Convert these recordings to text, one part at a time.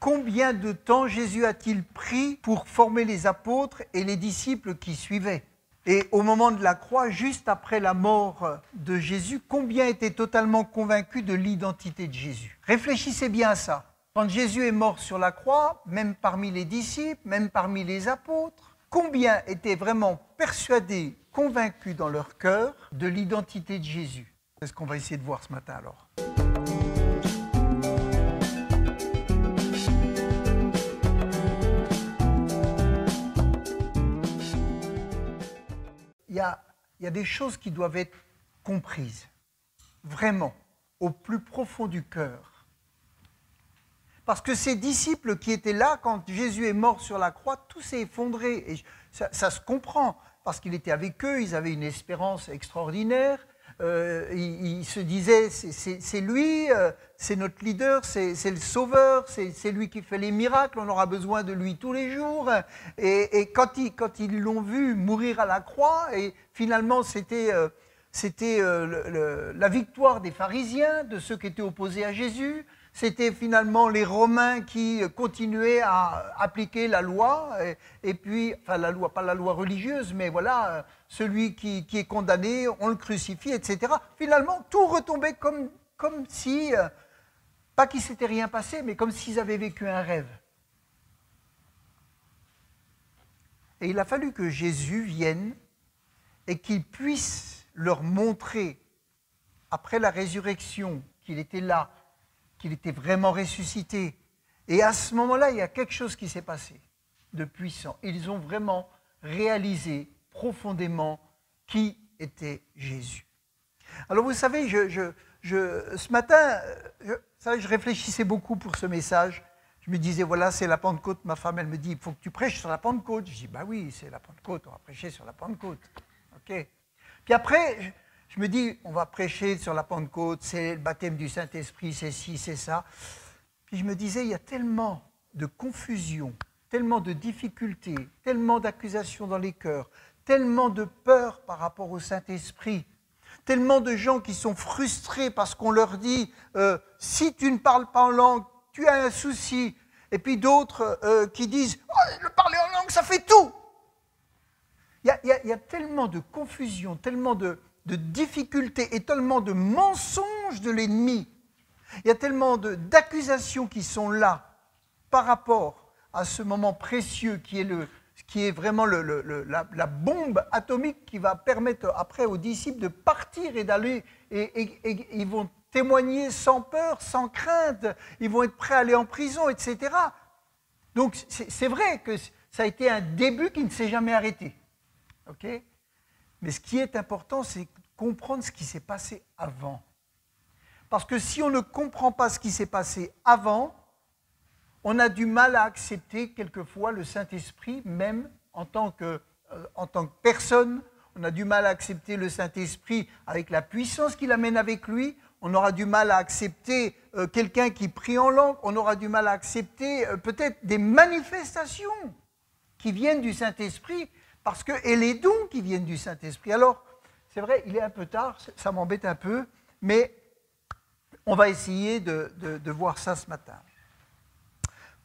Combien de temps Jésus a-t-il pris pour former les apôtres et les disciples qui suivaient? Et au moment de la croix, juste après la mort de Jésus, combien étaient totalement convaincus de l'identité de Jésus? Réfléchissez bien à ça. Quand Jésus est mort sur la croix, même parmi les disciples, même parmi les apôtres, combien étaient vraiment persuadés, convaincus dans leur cœur de l'identité de Jésus? C'est ce qu'on va essayer de voir ce matin alors. Il y a des choses qui doivent être comprises, vraiment, au plus profond du cœur. Parce que ces disciples qui étaient là, quand Jésus est mort sur la croix, tout s'est effondré. Et ça se comprend, parce qu'il était avec eux, ils avaient une espérance extraordinaire. Ils se disaient, c'est lui, c'est notre leader, c'est le sauveur, c'est lui qui fait les miracles, on aura besoin de lui tous les jours. Et quand ils l'ont vu mourir à la croix, et finalement c'était la victoire des pharisiens, de ceux qui étaient opposés à Jésus. C'était finalement les Romains qui continuaient à appliquer la loi, et puis, enfin la loi, pas la loi religieuse, mais voilà, celui qui est condamné, on le crucifie, etc. Finalement, tout retombait comme si, pas qu'il ne s'était rien passé, mais comme s'ils avaient vécu un rêve. Et il a fallu que Jésus vienne et qu'il puisse leur montrer, après la résurrection, qu'il était là, qu'il était vraiment ressuscité. Et à ce moment-là, il y a quelque chose qui s'est passé de puissant. Ils ont vraiment réalisé profondément qui était Jésus. Alors vous savez, ce matin, je réfléchissais beaucoup pour ce message. Je me disais, voilà, c'est la Pentecôte. Ma femme, elle me dit, il faut que tu prêches sur la Pentecôte. Je dis, bah oui, c'est la Pentecôte, on va prêcher sur la Pentecôte. Ok. Puis après, je me dis, on va prêcher sur la Pentecôte, c'est le baptême du Saint-Esprit, c'est ci, c'est ça. Puis je me disais, il y a tellement de confusion, tellement de difficultés, tellement d'accusations dans les cœurs, tellement de peur par rapport au Saint-Esprit, tellement de gens qui sont frustrés parce qu'on leur dit, si tu ne parles pas en langue, tu as un souci. Et puis d'autres qui disent, oh, le parler en langue, ça fait tout. Il y a tellement de confusion, tellement de difficultés et tellement de mensonges de l'ennemi. Il y a tellement d'accusations qui sont là par rapport à ce moment précieux qui est vraiment la bombe atomique qui va permettre après aux disciples de partir et d'aller, et ils vont témoigner sans peur, sans crainte, ils vont être prêts à aller en prison, etc. Donc c'est vrai que ça a été un début qui ne s'est jamais arrêté. Okay? Mais ce qui est important, c'est comprendre ce qui s'est passé avant. Parce que si on ne comprend pas ce qui s'est passé avant, on a du mal à accepter quelquefois le Saint-Esprit, même en tant que personne. On a du mal à accepter le Saint-Esprit avec la puissance qu'il amène avec lui. On aura du mal à accepter quelqu'un qui prie en langue. On aura du mal à accepter peut-être des manifestations qui viennent du Saint-Esprit. Et les dons qui viennent du Saint-Esprit. Alors, c'est vrai, il est un peu tard, ça m'embête un peu, mais on va essayer de voir ça ce matin.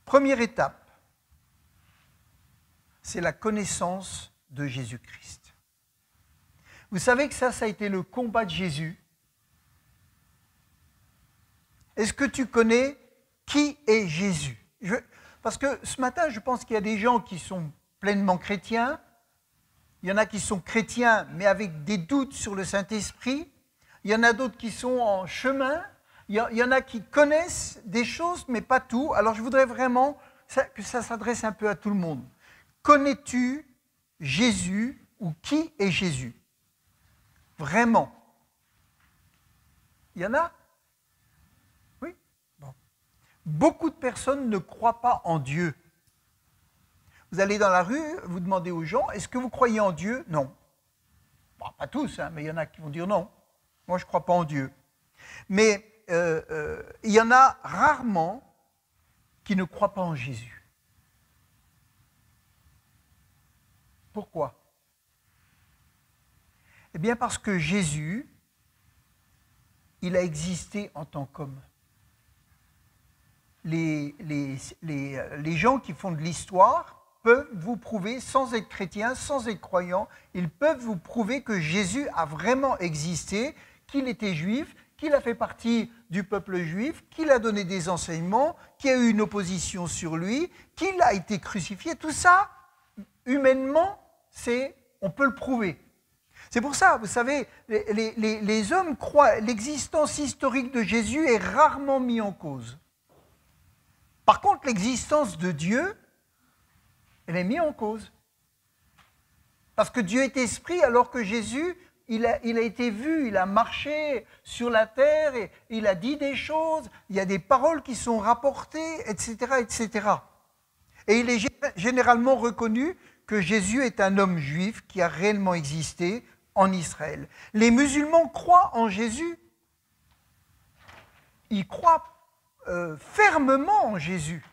Première étape, c'est la connaissance de Jésus-Christ. Vous savez que ça a été le combat de Jésus. Est-ce que tu connais qui est Jésus? Parce que ce matin, je pense qu'il y a des gens qui sont pleinement chrétiens. Il y en a qui sont chrétiens, mais avec des doutes sur le Saint-Esprit. Il y en a d'autres qui sont en chemin. Il y en a qui connaissent des choses, mais pas tout. Alors, je voudrais vraiment que ça s'adresse un peu à tout le monde. Connais-tu Jésus ou qui est Jésus? Vraiment. Il y en a? Oui? Bon. Beaucoup de personnes ne croient pas en Dieu. Vous allez dans la rue, vous demandez aux gens, est-ce que vous croyez en Dieu? Non. Bon, pas tous, hein, mais il y en a qui vont dire non. Moi, je ne crois pas en Dieu. Mais il y en a rarement qui ne croient pas en Jésus. Pourquoi? Eh bien, parce que Jésus, il a existé en tant qu'homme. les gens qui font de l'histoire peuvent vous prouver, sans être chrétiens, sans être croyants, ils peuvent vous prouver que Jésus a vraiment existé, qu'il était juif, qu'il a fait partie du peuple juif, qu'il a donné des enseignements, qu'il y a eu une opposition sur lui, qu'il a été crucifié. Tout ça, humainement, on peut le prouver. C'est pour ça, vous savez, les hommes croient, l'existence historique de Jésus est rarement mise en cause. Par contre, l'existence de Dieu, elle est mise en cause. Parce que Dieu est esprit, alors que Jésus, il a été vu, il a marché sur la terre, et il a dit des choses, il y a des paroles qui sont rapportées, etc., etc. Et il est généralement reconnu que Jésus est un homme juif qui a réellement existé en Israël. Les musulmans croient en Jésus. Ils croient fermement en Jésus.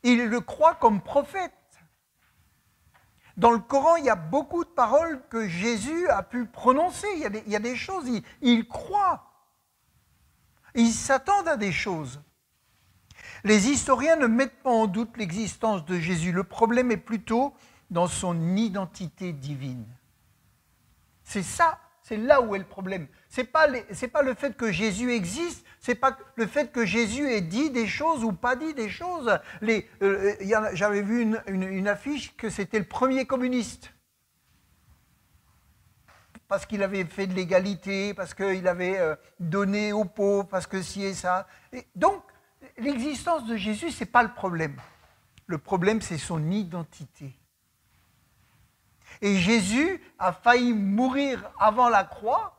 Ils le croient comme prophète. Dans le Coran, il y a beaucoup de paroles que Jésus a pu prononcer. Il y a des choses, ils croient. Ils s'attendent à des choses. Les historiens ne mettent pas en doute l'existence de Jésus. Le problème est plutôt dans son identité divine. C'est ça, c'est là où est le problème. C'est pas le fait que Jésus existe, c'est pas le fait que Jésus ait dit des choses ou pas dit des choses. J'avais vu une affiche que c'était le premier communiste. Parce qu'il avait fait de l'égalité, parce qu'il avait donné aux pauvres, parce que ci et ça. Et donc, l'existence de Jésus, ce n'est pas le problème. Le problème, c'est son identité. Et Jésus a failli mourir avant la croix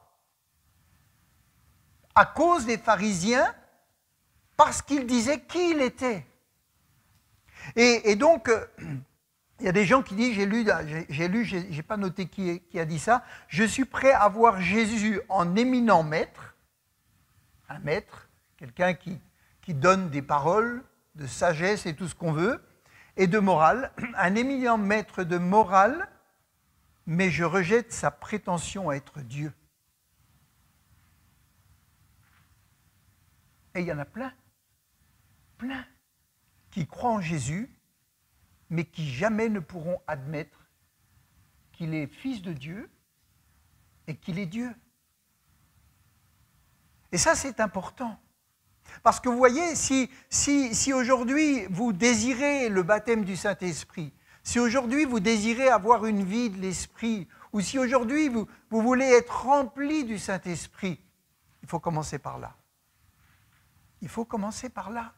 à cause des pharisiens parce qu'il disait qui il était. Et donc, il y a des gens qui disent, j'ai pas noté qui a dit ça, je suis prêt à voir Jésus en éminent maître, un maître, quelqu'un qui donne des paroles de sagesse et tout ce qu'on veut, et de morale, un éminent maître de morale, mais je rejette sa prétention à être Dieu. Et il y en a plein, qui croient en Jésus, mais qui jamais ne pourront admettre qu'il est fils de Dieu et qu'il est Dieu. Et ça, c'est important. Parce que vous voyez, si aujourd'hui vous désirez le baptême du Saint-Esprit, si aujourd'hui vous désirez avoir une vie de l'Esprit, ou si aujourd'hui vous voulez être rempli du Saint-Esprit, il faut commencer par là. Il faut commencer par là.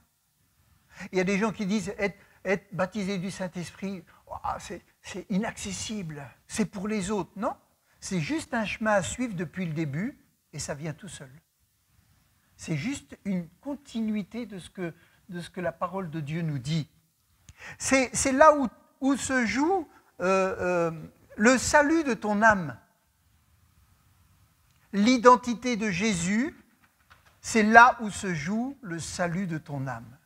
Il y a des gens qui disent être baptisé du Saint-Esprit, oh, c'est inaccessible, c'est pour les autres. Non, c'est juste un chemin à suivre depuis le début et ça vient tout seul. C'est juste une continuité de ce que la parole de Dieu nous dit. C'est là où se joue le salut de ton âme. L'identité de Jésus, c'est là où se joue le salut de ton âme.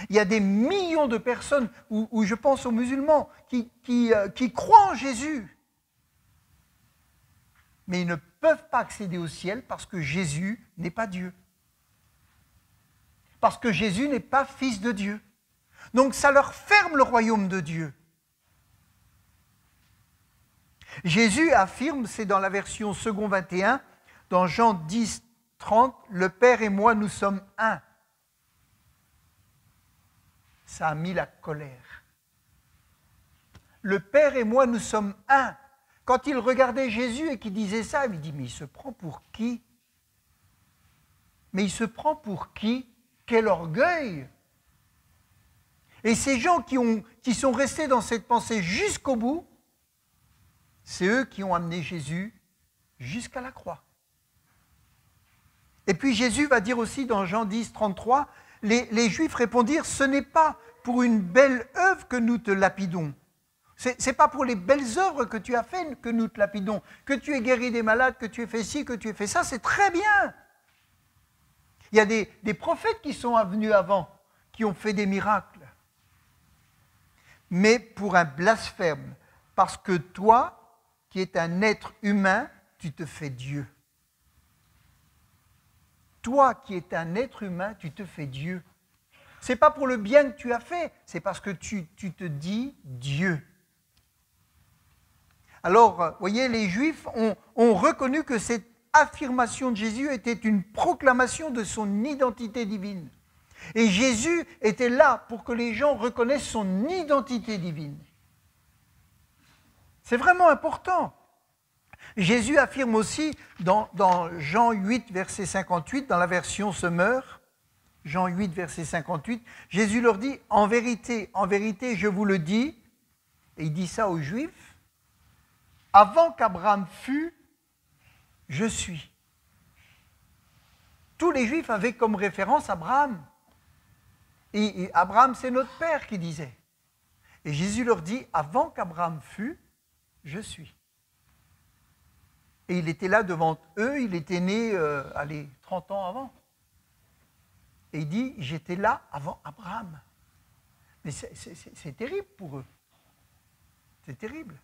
Il y a des millions de personnes, où je pense aux musulmans, qui croient en Jésus, mais ils ne peuvent pas accéder au ciel parce que Jésus n'est pas Dieu. Parce que Jésus n'est pas fils de Dieu. Donc ça leur ferme le royaume de Dieu. Jésus affirme, c'est dans la version second 21, dans Jean 10, 30, « Le Père et moi, nous sommes un ». Ça a mis la colère. Le Père et moi, nous sommes un. Quand il regardait Jésus et qu'il disait ça, il dit, mais il se prend pour qui? Mais il se prend pour qui? Quel orgueil! Et ces gens qui sont restés dans cette pensée jusqu'au bout, c'est eux qui ont amené Jésus jusqu'à la croix. Et puis Jésus va dire aussi dans Jean 10, 33, les Juifs répondirent, ce n'est pas pour une belle œuvre que nous te lapidons. Ce n'est pas pour les belles œuvres que tu as faites que nous te lapidons. Que tu aies guéri des malades, que tu aies fait ci, que tu aies fait ça, c'est très bien. Il y a des prophètes qui sont venus avant, qui ont fait des miracles. Mais pour un blasphème, parce que toi, qui es un être humain, tu te fais Dieu. toi qui es un être humain, tu te fais Dieu. Ce n'est pas pour le bien que tu as fait, c'est parce que tu te dis Dieu. Alors, vous voyez, les Juifs ont reconnu que cette affirmation de Jésus était une proclamation de son identité divine. Et Jésus était là pour que les gens reconnaissent son identité divine. C'est vraiment important. Jésus affirme aussi dans Jean 8, verset 58, dans la version Semeur, Jean 8, verset 58, Jésus leur dit, en vérité, je vous le dis, et il dit ça aux Juifs, avant qu'Abraham fût, je suis. Tous les Juifs avaient comme référence Abraham. Et Abraham, c'est notre père qui disait. Et Jésus leur dit, avant qu'Abraham fût, je suis. Et il était là devant eux, il était né, 30 ans avant. Et il dit, j'étais là avant Abraham. Mais c'est terrible pour eux. C'est terrible.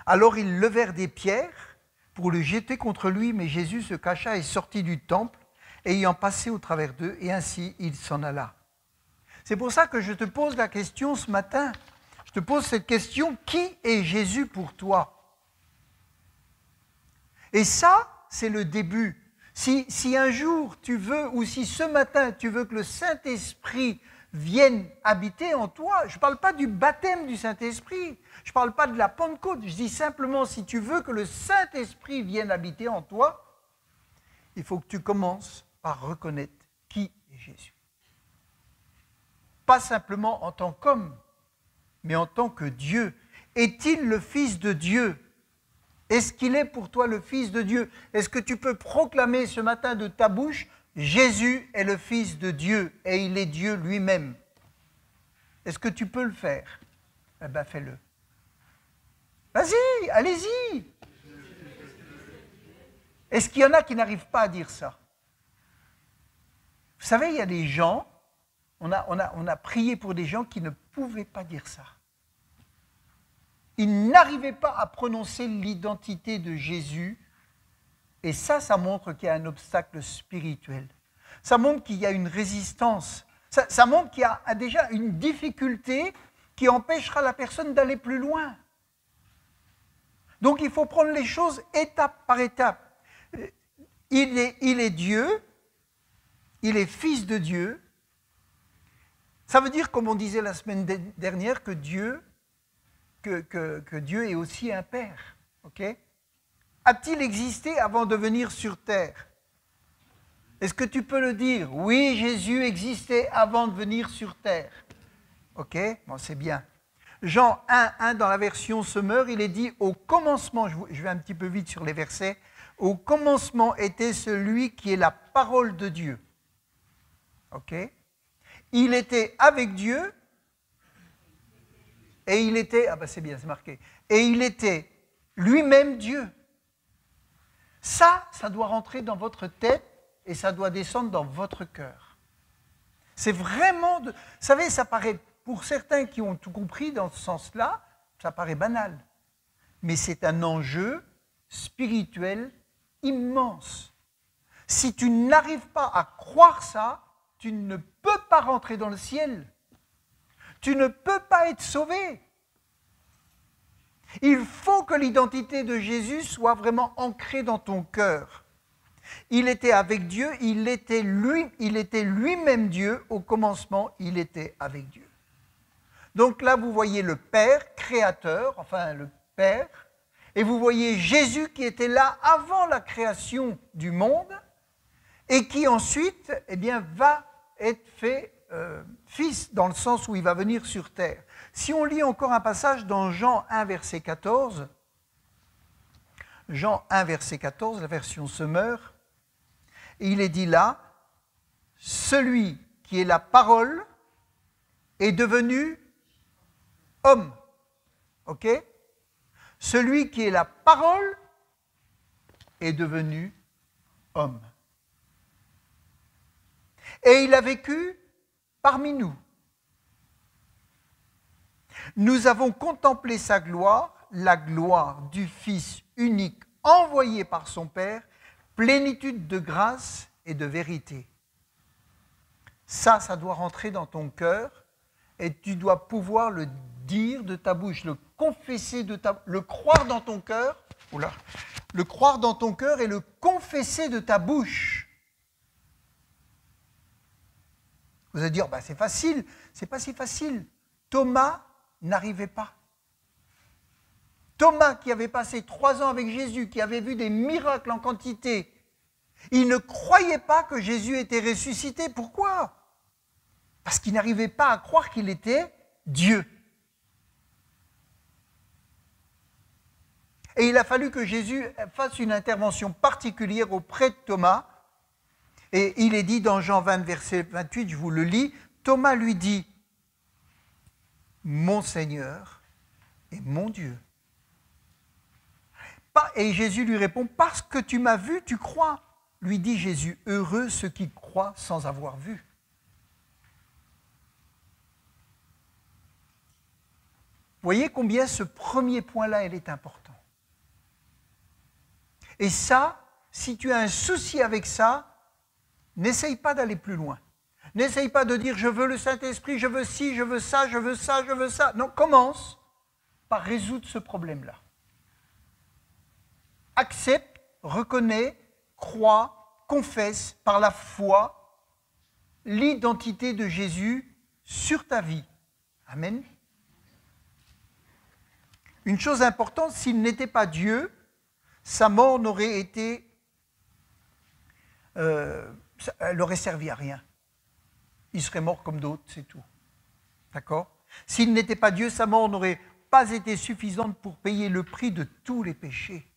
Alors ils levèrent des pierres pour le jeter contre lui, mais Jésus se cacha et sortit du temple, ayant passé au travers d'eux, et ainsi il s'en alla. C'est pour ça que je te pose la question ce matin. Je te pose cette question, qui est Jésus pour toi ? Et ça, c'est le début. Si un jour tu veux, ou si ce matin tu veux que le Saint-Esprit vienne habiter en toi, je ne parle pas du baptême du Saint-Esprit, je ne parle pas de la Pentecôte, je dis simplement si tu veux que le Saint-Esprit vienne habiter en toi, il faut que tu commences par reconnaître qui est Jésus. Pas simplement en tant qu'homme, mais en tant que Dieu. Est-il le Fils de Dieu ? Est-ce qu'il est pour toi le Fils de Dieu ? Est-ce que tu peux proclamer ce matin de ta bouche, Jésus est le Fils de Dieu et il est Dieu lui-même ? Est-ce que tu peux le faire ? Eh bien, fais-le. Vas-y, allez-y. Est-ce qu'il y en a qui n'arrivent pas à dire ça ? Vous savez, il y a des gens, on a prié pour des gens qui ne pouvaient pas dire ça. Ils n'arrivaient pas à prononcer l'identité de Jésus. Et ça montre qu'il y a un obstacle spirituel. Ça montre qu'il y a une résistance. Ça montre qu'il y a déjà une difficulté qui empêchera la personne d'aller plus loin. Donc il faut prendre les choses étape par étape. Il est Dieu, il est Fils de Dieu. Ça veut dire, comme on disait la semaine dernière, que Dieu est aussi un Père. Okay ? A-t-il existé avant de venir sur terre ? Est-ce que tu peux le dire ? Oui, Jésus existait avant de venir sur terre. Ok ? Bon, c'est bien. Jean 1, dans la version Semeur, il est dit au commencement, je vais un petit peu vite sur les versets, au commencement était celui qui est la parole de Dieu. Ok ? Il était avec Dieu et il était, c'est bien, c'est marqué, et il était lui-même Dieu. Ça doit rentrer dans votre tête et ça doit descendre dans votre cœur. C'est vraiment, vous savez, ça paraît, pour certains qui ont tout compris dans ce sens-là, ça paraît banal. Mais c'est un enjeu spirituel immense. Si tu n'arrives pas à croire ça, tu ne peux pas rentrer dans le ciel. Tu ne peux pas être sauvé. Il faut que l'identité de Jésus soit vraiment ancrée dans ton cœur. Il était avec Dieu, il était lui-même Dieu. Au commencement, il était avec Dieu. Donc là, vous voyez le Père, créateur, enfin le Père, et vous voyez Jésus qui était là avant la création du monde et qui ensuite, va être fait fils dans le sens où il va venir sur terre. Si on lit encore un passage dans Jean 1, verset 14, Jean 1, verset 14, la version Semeur, et il est dit là, celui qui est la parole est devenu homme. Ok ? Celui qui est la parole est devenu homme. Et il a vécu parmi nous. Nous avons contemplé sa gloire, la gloire du Fils unique envoyé par son Père, plénitude de grâce et de vérité. Ça doit rentrer dans ton cœur et tu dois pouvoir le dire de ta bouche, le confesser le croire dans ton cœur, le croire dans ton cœur et le confesser de ta bouche. Vous allez dire, c'est facile. C'est pas si facile. Thomas n'arrivait pas. Thomas, qui avait passé 3 ans avec Jésus, qui avait vu des miracles en quantité, il ne croyait pas que Jésus était ressuscité. Pourquoi? Parce qu'il n'arrivait pas à croire qu'il était Dieu. Et il a fallu que Jésus fasse une intervention particulière auprès de Thomas. Et il est dit dans Jean 20, verset 28, je vous le lis, Thomas lui dit, « Mon Seigneur et mon Dieu. » Et Jésus lui répond, « Parce que tu m'as vu, tu crois. » Lui dit Jésus, « Heureux ceux qui croient sans avoir vu. » Voyez combien ce premier point-là, il est important. Et ça, si tu as un souci avec ça, n'essaye pas d'aller plus loin. N'essaye pas de dire « je veux le Saint-Esprit, je veux ci, je veux ça, je veux ça, je veux ça ». Non, commence par résoudre ce problème-là. Accepte, reconnais, crois, confesse par la foi l'identité de Jésus sur ta vie. Amen. Une chose importante, s'il n'était pas Dieu, sa mort n'aurait été... elle n'aurait servi à rien. Il serait mort comme d'autres, c'est tout. D'accord? S'il n'était pas Dieu, sa mort n'aurait pas été suffisante pour payer le prix de tous les péchés.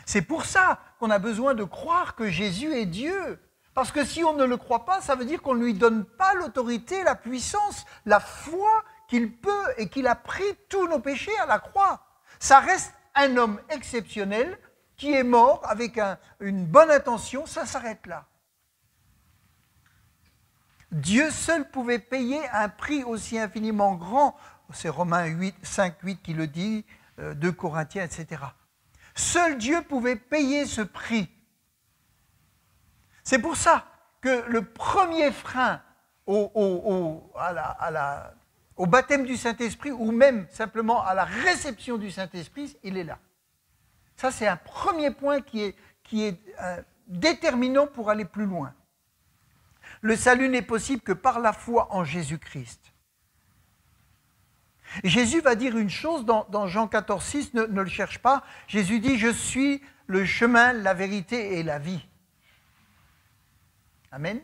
C'est pour ça qu'on a besoin de croire que Jésus est Dieu. Parce que si on ne le croit pas, ça veut dire qu'on ne lui donne pas l'autorité, la puissance, la foi qu'il peut et qu'il a pris tous nos péchés à la croix. Ça reste un homme exceptionnel qui est mort avec une bonne intention, ça s'arrête là. Dieu seul pouvait payer un prix aussi infiniment grand, c'est Romains 5, 8 qui le dit, 2 Corinthiens, etc. Seul Dieu pouvait payer ce prix. C'est pour ça que le premier frein au baptême du Saint-Esprit, ou même simplement à la réception du Saint-Esprit, il est là. Ça, c'est un premier point qui est déterminant pour aller plus loin. Le salut n'est possible que par la foi en Jésus-Christ. Jésus va dire une chose dans Jean 14, 6, ne le cherche pas. Jésus dit, je suis le chemin, la vérité et la vie. Amen.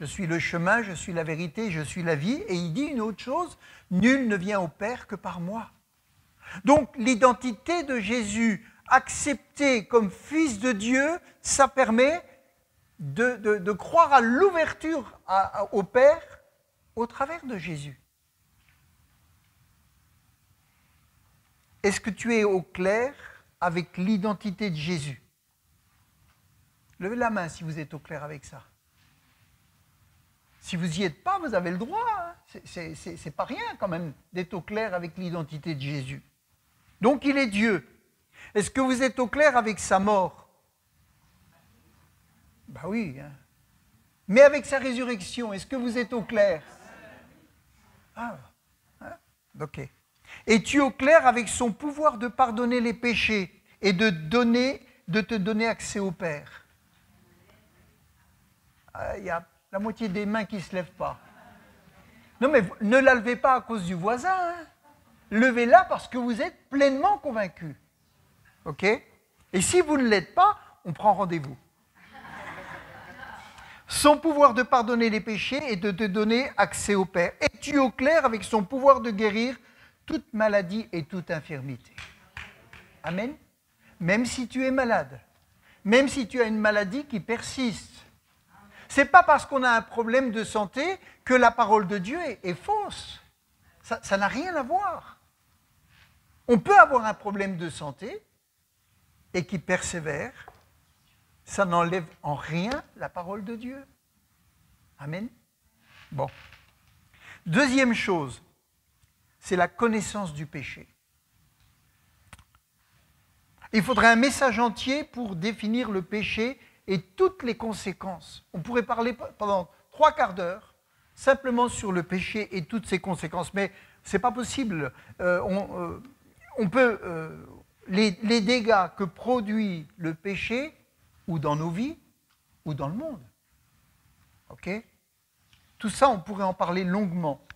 Je suis le chemin, je suis la vérité, je suis la vie. Et il dit une autre chose, nul ne vient au Père que par moi. Donc l'identité de Jésus, acceptée comme fils de Dieu, ça permet de croire à l'ouverture au Père au travers de Jésus. Est-ce que tu es au clair avec l'identité de Jésus? Levez la main si vous êtes au clair avec ça. Si vous n'y êtes pas, vous avez le droit. Hein. C'est pas rien quand même d'être au clair avec l'identité de Jésus. Donc il est Dieu. Est-ce que vous êtes au clair avec sa mort? Ben oui. Hein. Mais avec sa résurrection, est-ce que vous êtes au clair? Ah, hein? Ok. Es-tu au clair avec son pouvoir de pardonner les péchés et de te donner accès au Père? Il y a la moitié des mains qui ne se lèvent pas. Non mais ne la levez pas à cause du voisin. Hein. Levez-la parce que vous êtes pleinement convaincu. Ok? Et si vous ne l'êtes pas, on prend rendez-vous. Son pouvoir de pardonner les péchés et de te donner accès au Père. Es-tu au clair avec son pouvoir de guérir toute maladie et toute infirmité? Amen. Même si tu es malade, même si tu as une maladie qui persiste, ce n'est pas parce qu'on a un problème de santé que la parole de Dieu est fausse. Ça n'a rien à voir. On peut avoir un problème de santé et qui persévère. Ça n'enlève en rien la parole de Dieu. Amen. Bon. Deuxième chose, c'est la connaissance du péché. Il faudrait un message entier pour définir le péché et toutes les conséquences. On pourrait parler pendant 3 quarts d'heure simplement sur le péché et toutes ses conséquences, mais ce n'est pas possible. On peut, les dégâts que produit le péché, ou dans nos vies, ou dans le monde. Ok ? Tout ça, on pourrait en parler longuement.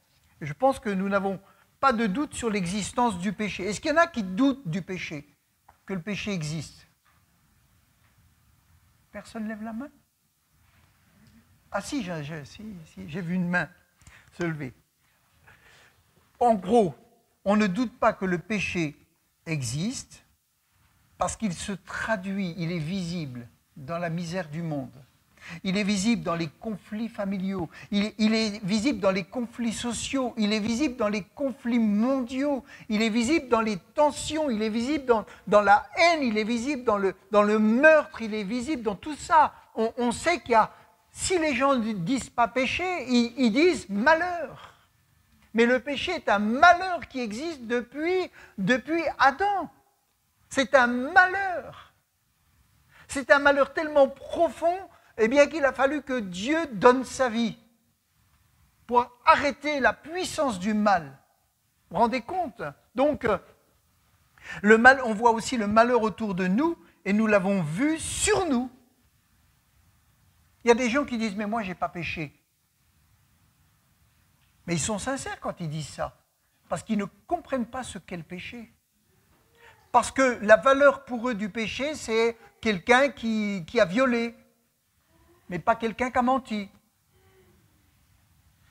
Et je pense que nous n'avons pas de doute sur l'existence du péché. Est-ce qu'il y en a qui doutent du péché, que le péché existe? Personne ne lève la main? Ah si, j'ai vu une main se lever. En gros, on ne doute pas que le péché existe parce qu'il se traduit, il est visible dans la misère du monde. Il est visible dans les conflits familiaux, il est visible dans les conflits sociaux, il est visible dans les conflits mondiaux, il est visible dans les tensions, il est visible dans la haine, il est visible dans le meurtre, il est visible dans tout ça. On sait qu'il y a, si les gens ne disent pas péché, ils disent malheur. Mais le péché est un malheur qui existe depuis Adam. C'est un malheur. C'est un malheur tellement profond, eh bien qu'il a fallu que Dieu donne sa vie pour arrêter la puissance du mal. Vous vous rendez compte? Donc, le mal, on voit aussi le malheur autour de nous et nous l'avons vu sur nous. Il y a des gens qui disent « mais moi, je n'ai pas péché ». Mais ils sont sincères quand ils disent ça, parce qu'ils ne comprennent pas ce qu'est le péché. Parce que la valeur pour eux du péché, c'est quelqu'un qui a violé, mais pas quelqu'un qui a menti.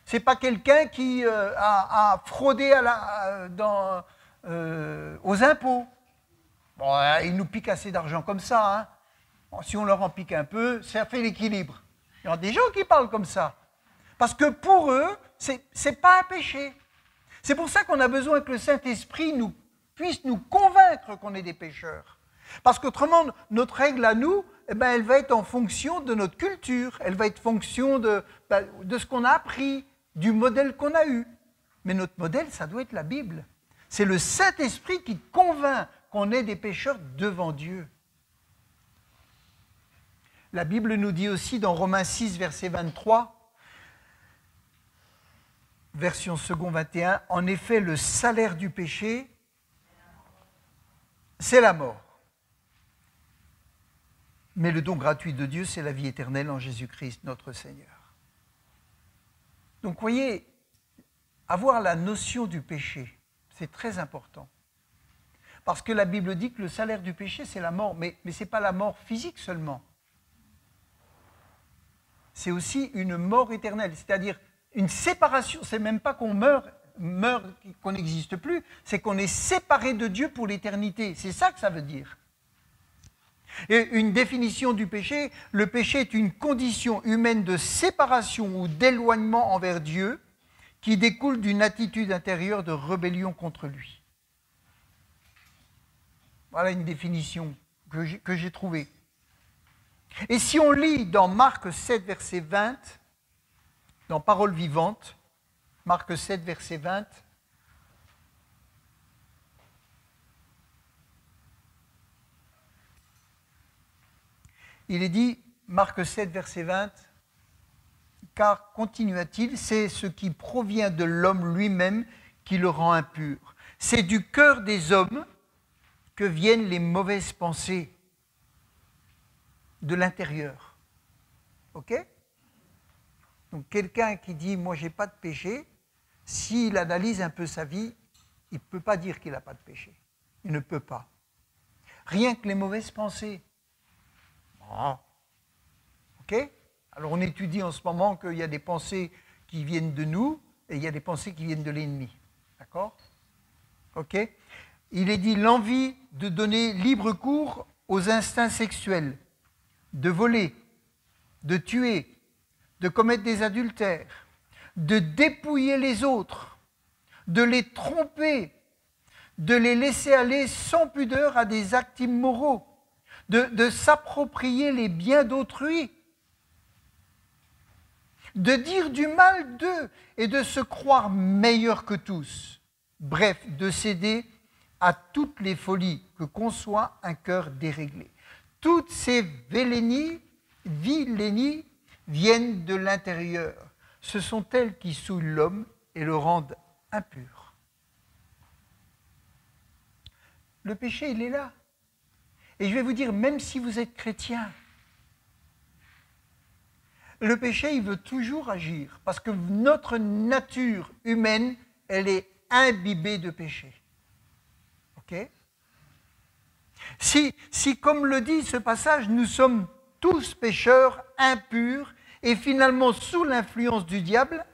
C'est pas quelqu'un qui a fraudé aux impôts. Bon, ils nous piquent assez d'argent comme ça. Hein. Bon, si on leur en pique un peu, ça fait l'équilibre. Il y a des gens qui parlent comme ça. Parce que pour eux, c'est pas un péché. C'est pour ça qu'on a besoin que le Saint-Esprit puisse nous convaincre qu'on est des pécheurs. Parce qu'autrement, notre règle à nous, eh ben, elle va être en fonction de notre culture, elle va être en fonction de ce qu'on a appris, du modèle qu'on a eu. Mais notre modèle, ça doit être la Bible. C'est le Saint-Esprit qui convainc qu'on est des pécheurs devant Dieu. La Bible nous dit aussi dans Romains 6, verset 23, version second 21, « En effet, le salaire du péché, c'est la mort. Mais le don gratuit de Dieu, c'est la vie éternelle en Jésus-Christ, notre Seigneur. » Donc, vous voyez, avoir la notion du péché, c'est très important. Parce que la Bible dit que le salaire du péché, c'est la mort. Mais ce n'est pas la mort physique seulement. C'est aussi une mort éternelle, c'est-à-dire une séparation. C'est même pas qu'on meurt, qu'on n'existe plus, c'est qu'on est séparé de Dieu pour l'éternité. C'est ça que ça veut dire. Et une définition du péché, le péché est une condition humaine de séparation ou d'éloignement envers Dieu qui découle d'une attitude intérieure de rébellion contre lui. Voilà une définition que j'ai trouvée. Et si on lit dans Marc 7, verset 20, dans Paroles vivantes, Marc 7, verset 20, il est dit, Marc 7, verset 20, « Car, continua-t-il, c'est ce qui provient de l'homme lui-même qui le rend impur. C'est du cœur des hommes que viennent les mauvaises pensées de l'intérieur. » Ok ? Donc quelqu'un qui dit « moi j'ai pas de péché », s'il analyse un peu sa vie, il ne peut pas dire qu'il n'a pas de péché. Il ne peut pas. Rien que les mauvaises pensées. Bon. Ok ? Alors on étudie en ce moment qu'il y a des pensées qui viennent de nous et il y a des pensées qui viennent de l'ennemi. D'accord ? Ok ? Il est dit l'envie de donner libre cours aux instincts sexuels, de voler, de tuer, de commettre des adultères, de dépouiller les autres, de les tromper, de les laisser aller sans pudeur à des actes immoraux, de s'approprier les biens d'autrui, de dire du mal d'eux et de se croire meilleur que tous. Bref, de céder à toutes les folies que conçoit un cœur déréglé. Toutes ces vilainies viennent de l'intérieur. Ce sont elles qui souillent l'homme et le rendent impur. Le péché, il est là. Et je vais vous dire, même si vous êtes chrétien, le péché, il veut toujours agir, parce que notre nature humaine, elle est imbibée de péché. Ok ? Si, comme le dit ce passage, nous sommes tous pécheurs, impurs, et finalement sous l'influence du diable,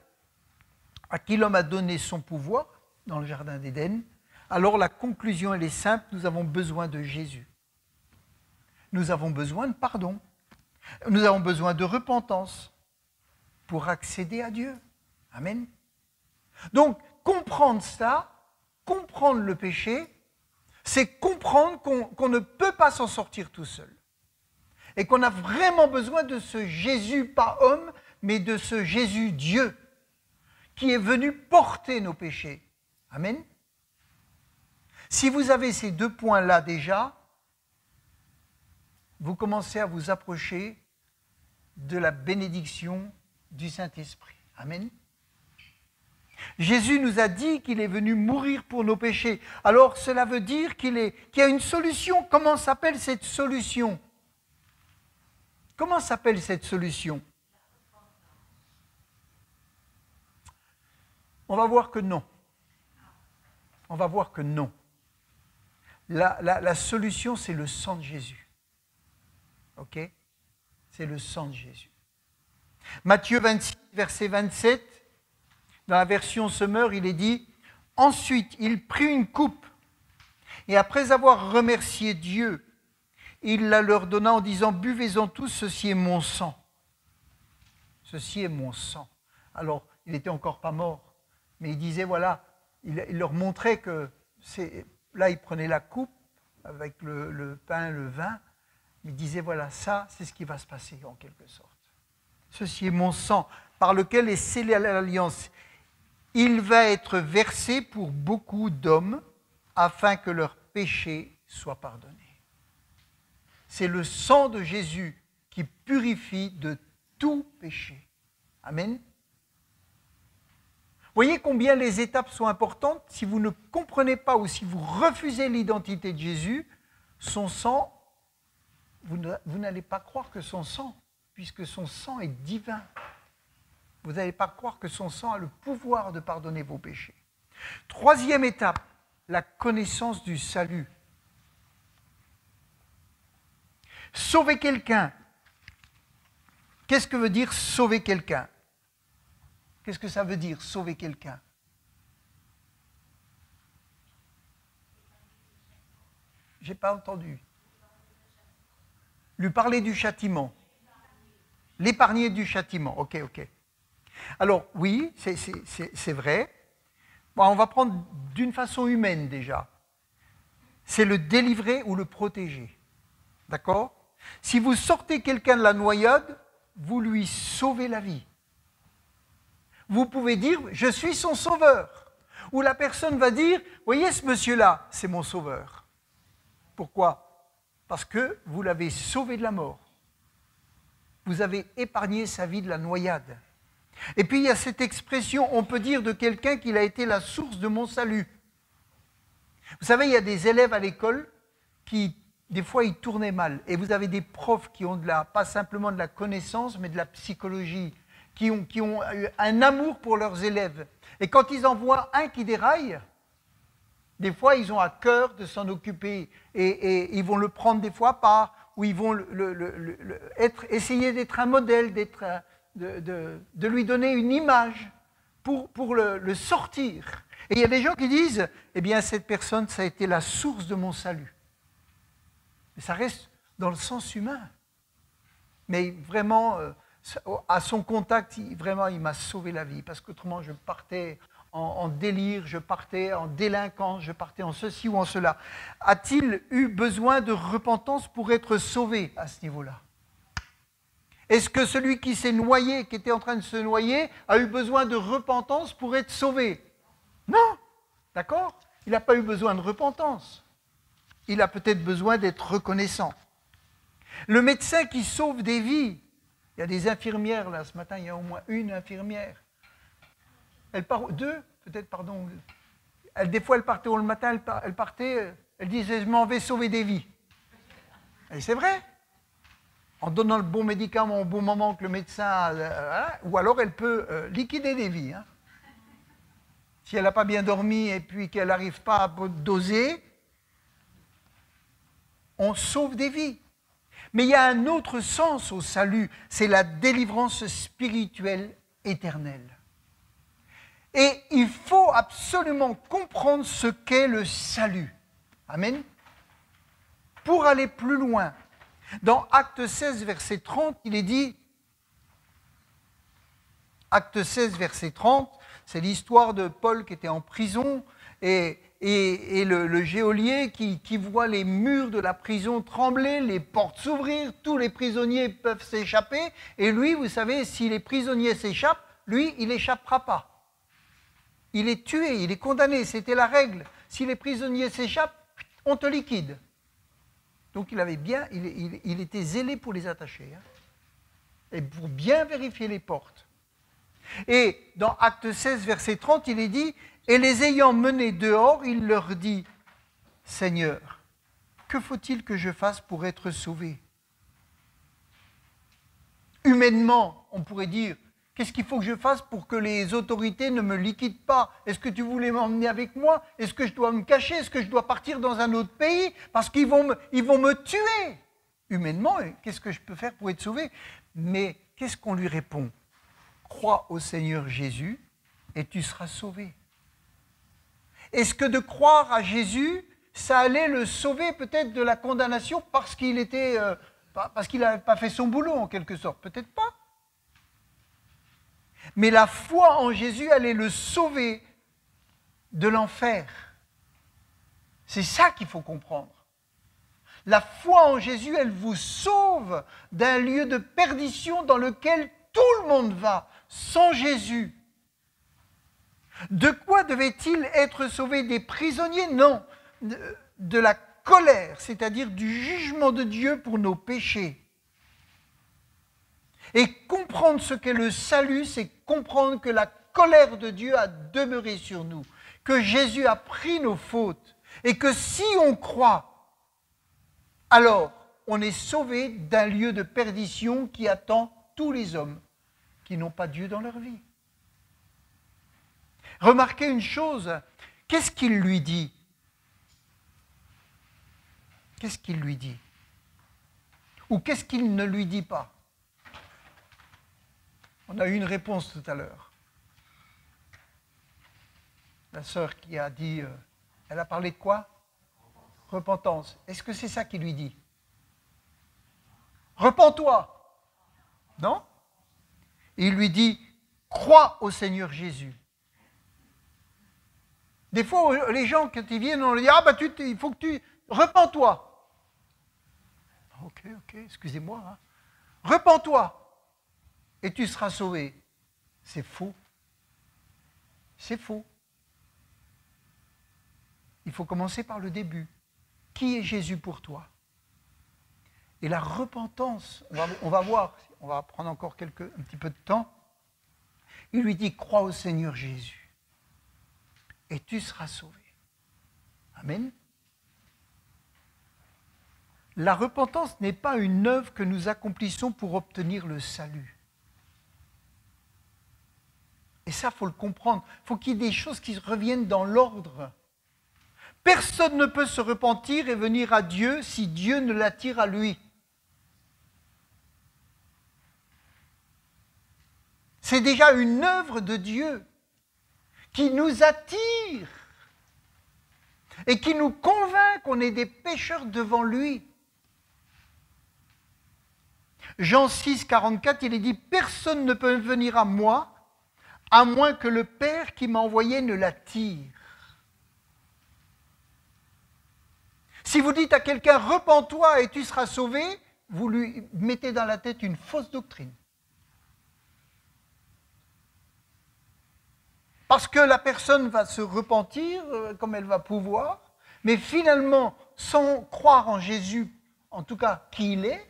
à qui l'homme a donné son pouvoir dans le jardin d'Éden, alors la conclusion, elle est simple, nous avons besoin de Jésus. Nous avons besoin de pardon. Nous avons besoin de repentance pour accéder à Dieu. Amen. Donc, comprendre ça, comprendre le péché, c'est comprendre qu'on ne peut pas s'en sortir tout seul. Et qu'on a vraiment besoin de ce Jésus, pas homme, mais de ce Jésus Dieu, qui est venu porter nos péchés. Amen. Si vous avez ces deux points-là déjà, vous commencez à vous approcher de la bénédiction du Saint-Esprit. Amen. Jésus nous a dit qu'il est venu mourir pour nos péchés. Alors cela veut dire qu'il y a une solution. Comment s'appelle cette solution? Comment s'appelle cette solution? On va voir que non. On va voir que non. La solution, c'est le sang de Jésus. Ok? C'est le sang de Jésus. Matthieu 26, verset 27, dans la version Semeur, il est dit « Ensuite, il prit une coupe, et après avoir remercié Dieu, il la leur donna en disant « Buvez-en tous, ceci est mon sang. » Ceci est mon sang. Alors, il n'était encore pas mort, mais il disait, voilà, il leur montrait que, là, il prenait la coupe avec le pain, le vin, il disait, voilà, ça, c'est ce qui va se passer en quelque sorte. Ceci est mon sang, par lequel est scellée l'alliance. Il va être versé pour beaucoup d'hommes, afin que leurs péchés soient pardonnés. C'est le sang de Jésus qui purifie de tout péché. Amen. Voyez combien les étapes sont importantes. Si vous ne comprenez pas ou si vous refusez l'identité de Jésus, son sang, vous n'allez pas croire que son sang, puisque son sang est divin. Vous n'allez pas croire que son sang a le pouvoir de pardonner vos péchés. Troisième étape, la connaissance du salut. Sauver quelqu'un. Qu'est-ce que veut dire sauver quelqu'un? Qu'est-ce que ça veut dire, sauver quelqu'un? Je n'ai pas entendu. Lui parler du châtiment. L'épargner du châtiment. Ok. Alors, oui, c'est vrai. Bon, on va prendre d'une façon humaine déjà. C'est le délivrer ou le protéger. D'accord? Si vous sortez quelqu'un de la noyade, vous lui sauvez la vie. Vous pouvez dire, je suis son sauveur. Ou la personne va dire, voyez ce monsieur-là, c'est mon sauveur. Pourquoi? Parce que vous l'avez sauvé de la mort. Vous avez épargné sa vie de la noyade. Et puis il y a cette expression, on peut dire de quelqu'un qu'il a été la source de mon salut. Vous savez, il y a des élèves à l'école qui, des fois, ils tournaient mal. Et vous avez des profs qui ont pas simplement de la connaissance, mais de la psychologie, qui ont un amour pour leurs élèves. Et quand ils en voient un qui déraille, des fois, ils ont à cœur de s'en occuper. Et ils vont le prendre des fois ou ils vont essayer d'être un modèle, de lui donner une image pour le sortir. Et il y a des gens qui disent, eh bien, cette personne, ça a été la source de mon salut. Mais ça reste dans le sens humain. Mais vraiment, à son contact, il m'a sauvé la vie. Parce qu'autrement, je partais en délire, je partais en délinquance, je partais en ceci ou en cela. A-t-il eu besoin de repentance pour être sauvé à ce niveau-là? Est-ce que celui qui s'est noyé, qui était en train de se noyer, a eu besoin de repentance pour être sauvé? Non. D'accord? il n'a pas eu besoin de repentance. Il a peut-être besoin d'être reconnaissant. Le médecin qui sauve des vies. Il y a des infirmières, là, ce matin, il y a au moins une infirmière. Deux, peut-être, pardon. Des fois, elle partait le matin, elle disait, je m'en vais sauver des vies. Et c'est vrai. En donnant le bon médicament au bon moment que le médecin... ou alors, elle peut liquider des vies. Hein. Si elle n'a pas bien dormi et puis qu'elle n'arrive pas à doser, on sauve des vies. Mais il y a un autre sens au salut, c'est la délivrance spirituelle éternelle. Et il faut absolument comprendre ce qu'est le salut. Amen. Pour aller plus loin, dans Acte 16, verset 30, il est dit, Acte 16, verset 30, c'est l'histoire de Paul qui était en prison et le geôlier qui voit les murs de la prison trembler, les portes s'ouvrir, tous les prisonniers peuvent s'échapper. Et lui, vous savez, si les prisonniers s'échappent, lui, il n'échappera pas. Il est tué, il est condamné, c'était la règle. Si les prisonniers s'échappent, on te liquide. Donc il était zélé pour les attacher. Hein, et pour bien vérifier les portes. Et dans Acte 16, verset 30, il est dit, « Et les ayant menés dehors, il leur dit, « Seigneur, que faut-il que je fasse pour être sauvé ?» Humainement, on pourrait dire, « Qu'est-ce qu'il faut que je fasse pour que les autorités ne me liquident pas? Est-ce que tu voulais m'emmener avec moi? Est-ce que je dois me cacher? Est-ce que je dois partir dans un autre pays? Parce qu'ils vont me tuer !» Humainement, qu'est-ce que je peux faire pour être sauvé? Mais qu'est-ce qu'on lui répond? Crois au Seigneur Jésus et tu seras sauvé. Est-ce que de croire à Jésus, ça allait le sauver peut-être de la condamnation parce qu'il n'avait pas fait son boulot en quelque sorte? Peut-être pas. Mais la foi en Jésus allait le sauver de l'enfer. C'est ça qu'il faut comprendre. La foi en Jésus, elle vous sauve d'un lieu de perdition dans lequel tout le monde va, sans Jésus. De quoi devait-il être sauvé? Des prisonniers? Non, de la colère, c'est-à-dire du jugement de Dieu pour nos péchés. Et comprendre ce qu'est le salut, c'est comprendre que la colère de Dieu a demeuré sur nous, que Jésus a pris nos fautes, et que si on croit, alors on est sauvé d'un lieu de perdition qui attend tous les hommes qui n'ont pas Dieu dans leur vie. Remarquez une chose, qu'est-ce qu'il lui dit? Qu'est-ce qu'il lui dit? Ou qu'est-ce qu'il ne lui dit pas? On a eu une réponse tout à l'heure. La sœur qui a dit, elle a parlé de quoi? Repentance. Est-ce que c'est ça qu'il lui dit? Repens-toi. Non? Il lui dit, crois au Seigneur Jésus. Des fois, les gens, quand ils viennent, on leur dit, ah, il faut que tu... Repens-toi. Ok, excusez-moi. Hein. Repens-toi et tu seras sauvé. C'est faux. C'est faux. Il faut commencer par le début. Qui est Jésus pour toi? Et la repentance, on va voir, on va prendre encore un petit peu de temps. Il lui dit, crois au Seigneur Jésus et tu seras sauvé. Amen. La repentance n'est pas une œuvre que nous accomplissons pour obtenir le salut. Et ça, il faut le comprendre. Il faut qu'il y ait des choses qui reviennent dans l'ordre. Personne ne peut se repentir et venir à Dieu si Dieu ne l'attire à lui. C'est déjà une œuvre de Dieu qui nous attire et qui nous convainc qu'on est des pécheurs devant lui. Jean 6, 44, il est dit « Personne ne peut venir à moi à moins que le Père qui m'a envoyé ne l'attire. » Si vous dites à quelqu'un « Repens-toi et tu seras sauvé », vous lui mettez dans la tête une fausse doctrine. parce que la personne va se repentir comme elle va pouvoir, mais finalement, sans croire en Jésus, en tout cas qui il est,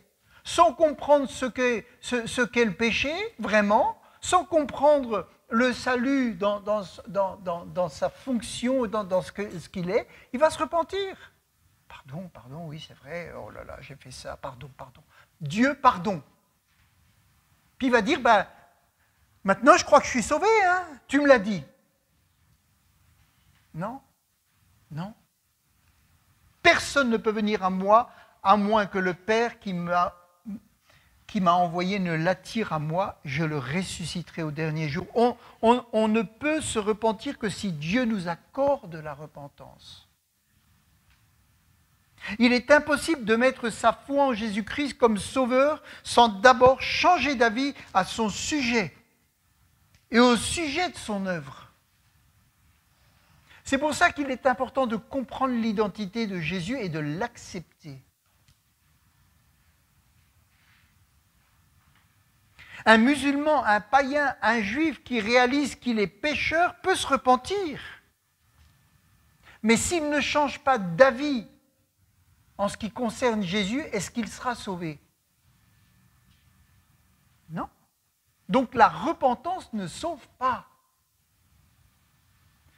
sans comprendre ce qu'est le péché, vraiment, sans comprendre le salut dans sa fonction, dans ce qu'il est, il va se repentir. Pardon, oui, c'est vrai, oh là là, j'ai fait ça, pardon. Dieu, pardon. Puis il va dire, maintenant je crois que je suis sauvé, hein, tu me l'as dit. Non. Personne ne peut venir à moi, à moins que le Père qui m'a envoyé ne l'attire à moi, je le ressusciterai au dernier jour. On ne peut se repentir que si Dieu nous accorde la repentance. Il est impossible de mettre sa foi en Jésus-Christ comme sauveur sans d'abord changer d'avis à son sujet et au sujet de son œuvre. C'est pour ça qu'il est important de comprendre l'identité de Jésus et de l'accepter. Un musulman, un païen, un juif qui réalise qu'il est pécheur peut se repentir. Mais s'il ne change pas d'avis en ce qui concerne Jésus, est-ce qu'il sera sauvé? Non. Donc la repentance ne sauve pas.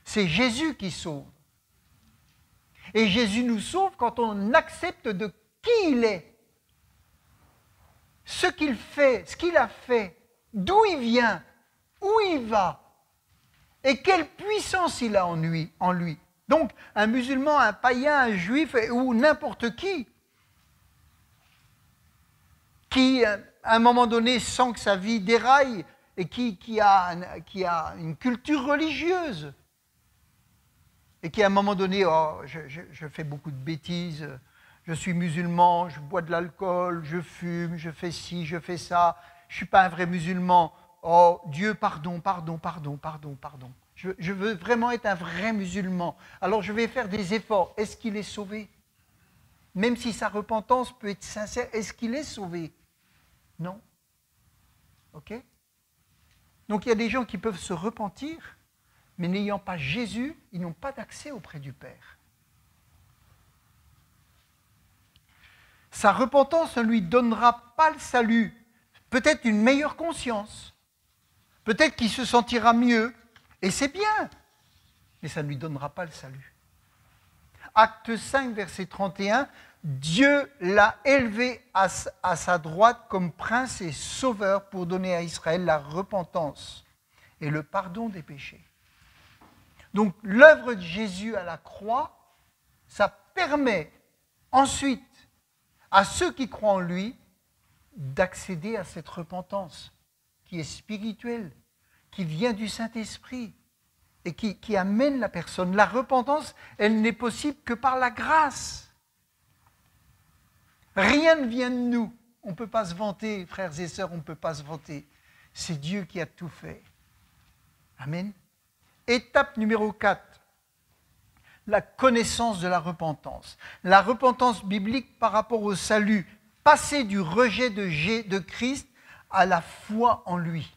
C'est Jésus qui sauve. Et Jésus nous sauve quand on accepte de qui il est, ce qu'il fait, ce qu'il a fait, d'où il vient, où il va, et quelle puissance il a en lui. Donc, un musulman, un païen, un juif ou n'importe qui, à un moment donné, sent que sa vie déraille et qui a une culture religieuse, et qui à un moment donné, je fais beaucoup de bêtises, je suis musulman, je bois de l'alcool, je fume, je fais ci, je fais ça, je ne suis pas un vrai musulman. Oh Dieu, pardon. Je veux vraiment être un vrai musulman. Alors je vais faire des efforts. Est-ce qu'il est sauvé? Même si sa repentance peut être sincère, est-ce qu'il est sauvé? Non. Ok? Donc il y a des gens qui peuvent se repentir, mais n'ayant pas Jésus, ils n'ont pas d'accès auprès du Père. Sa repentance ne lui donnera pas le salut. Peut-être une meilleure conscience. Peut-être qu'il se sentira mieux. Et c'est bien. Mais ça ne lui donnera pas le salut. Acte 5, verset 31. Dieu l'a élevé à sa droite comme prince et sauveur pour donner à Israël la repentance et le pardon des péchés. Donc l'œuvre de Jésus à la croix, ça permet ensuite à ceux qui croient en lui d'accéder à cette repentance qui est spirituelle, qui vient du Saint-Esprit et qui amène la personne. La repentance, elle n'est possible que par la grâce. Rien ne vient de nous. On ne peut pas se vanter, frères et sœurs, on ne peut pas se vanter. C'est Dieu qui a tout fait. Amen. Étape numéro 4. La connaissance de la repentance. La repentance biblique par rapport au salut, passer du rejet de Christ à la foi en lui.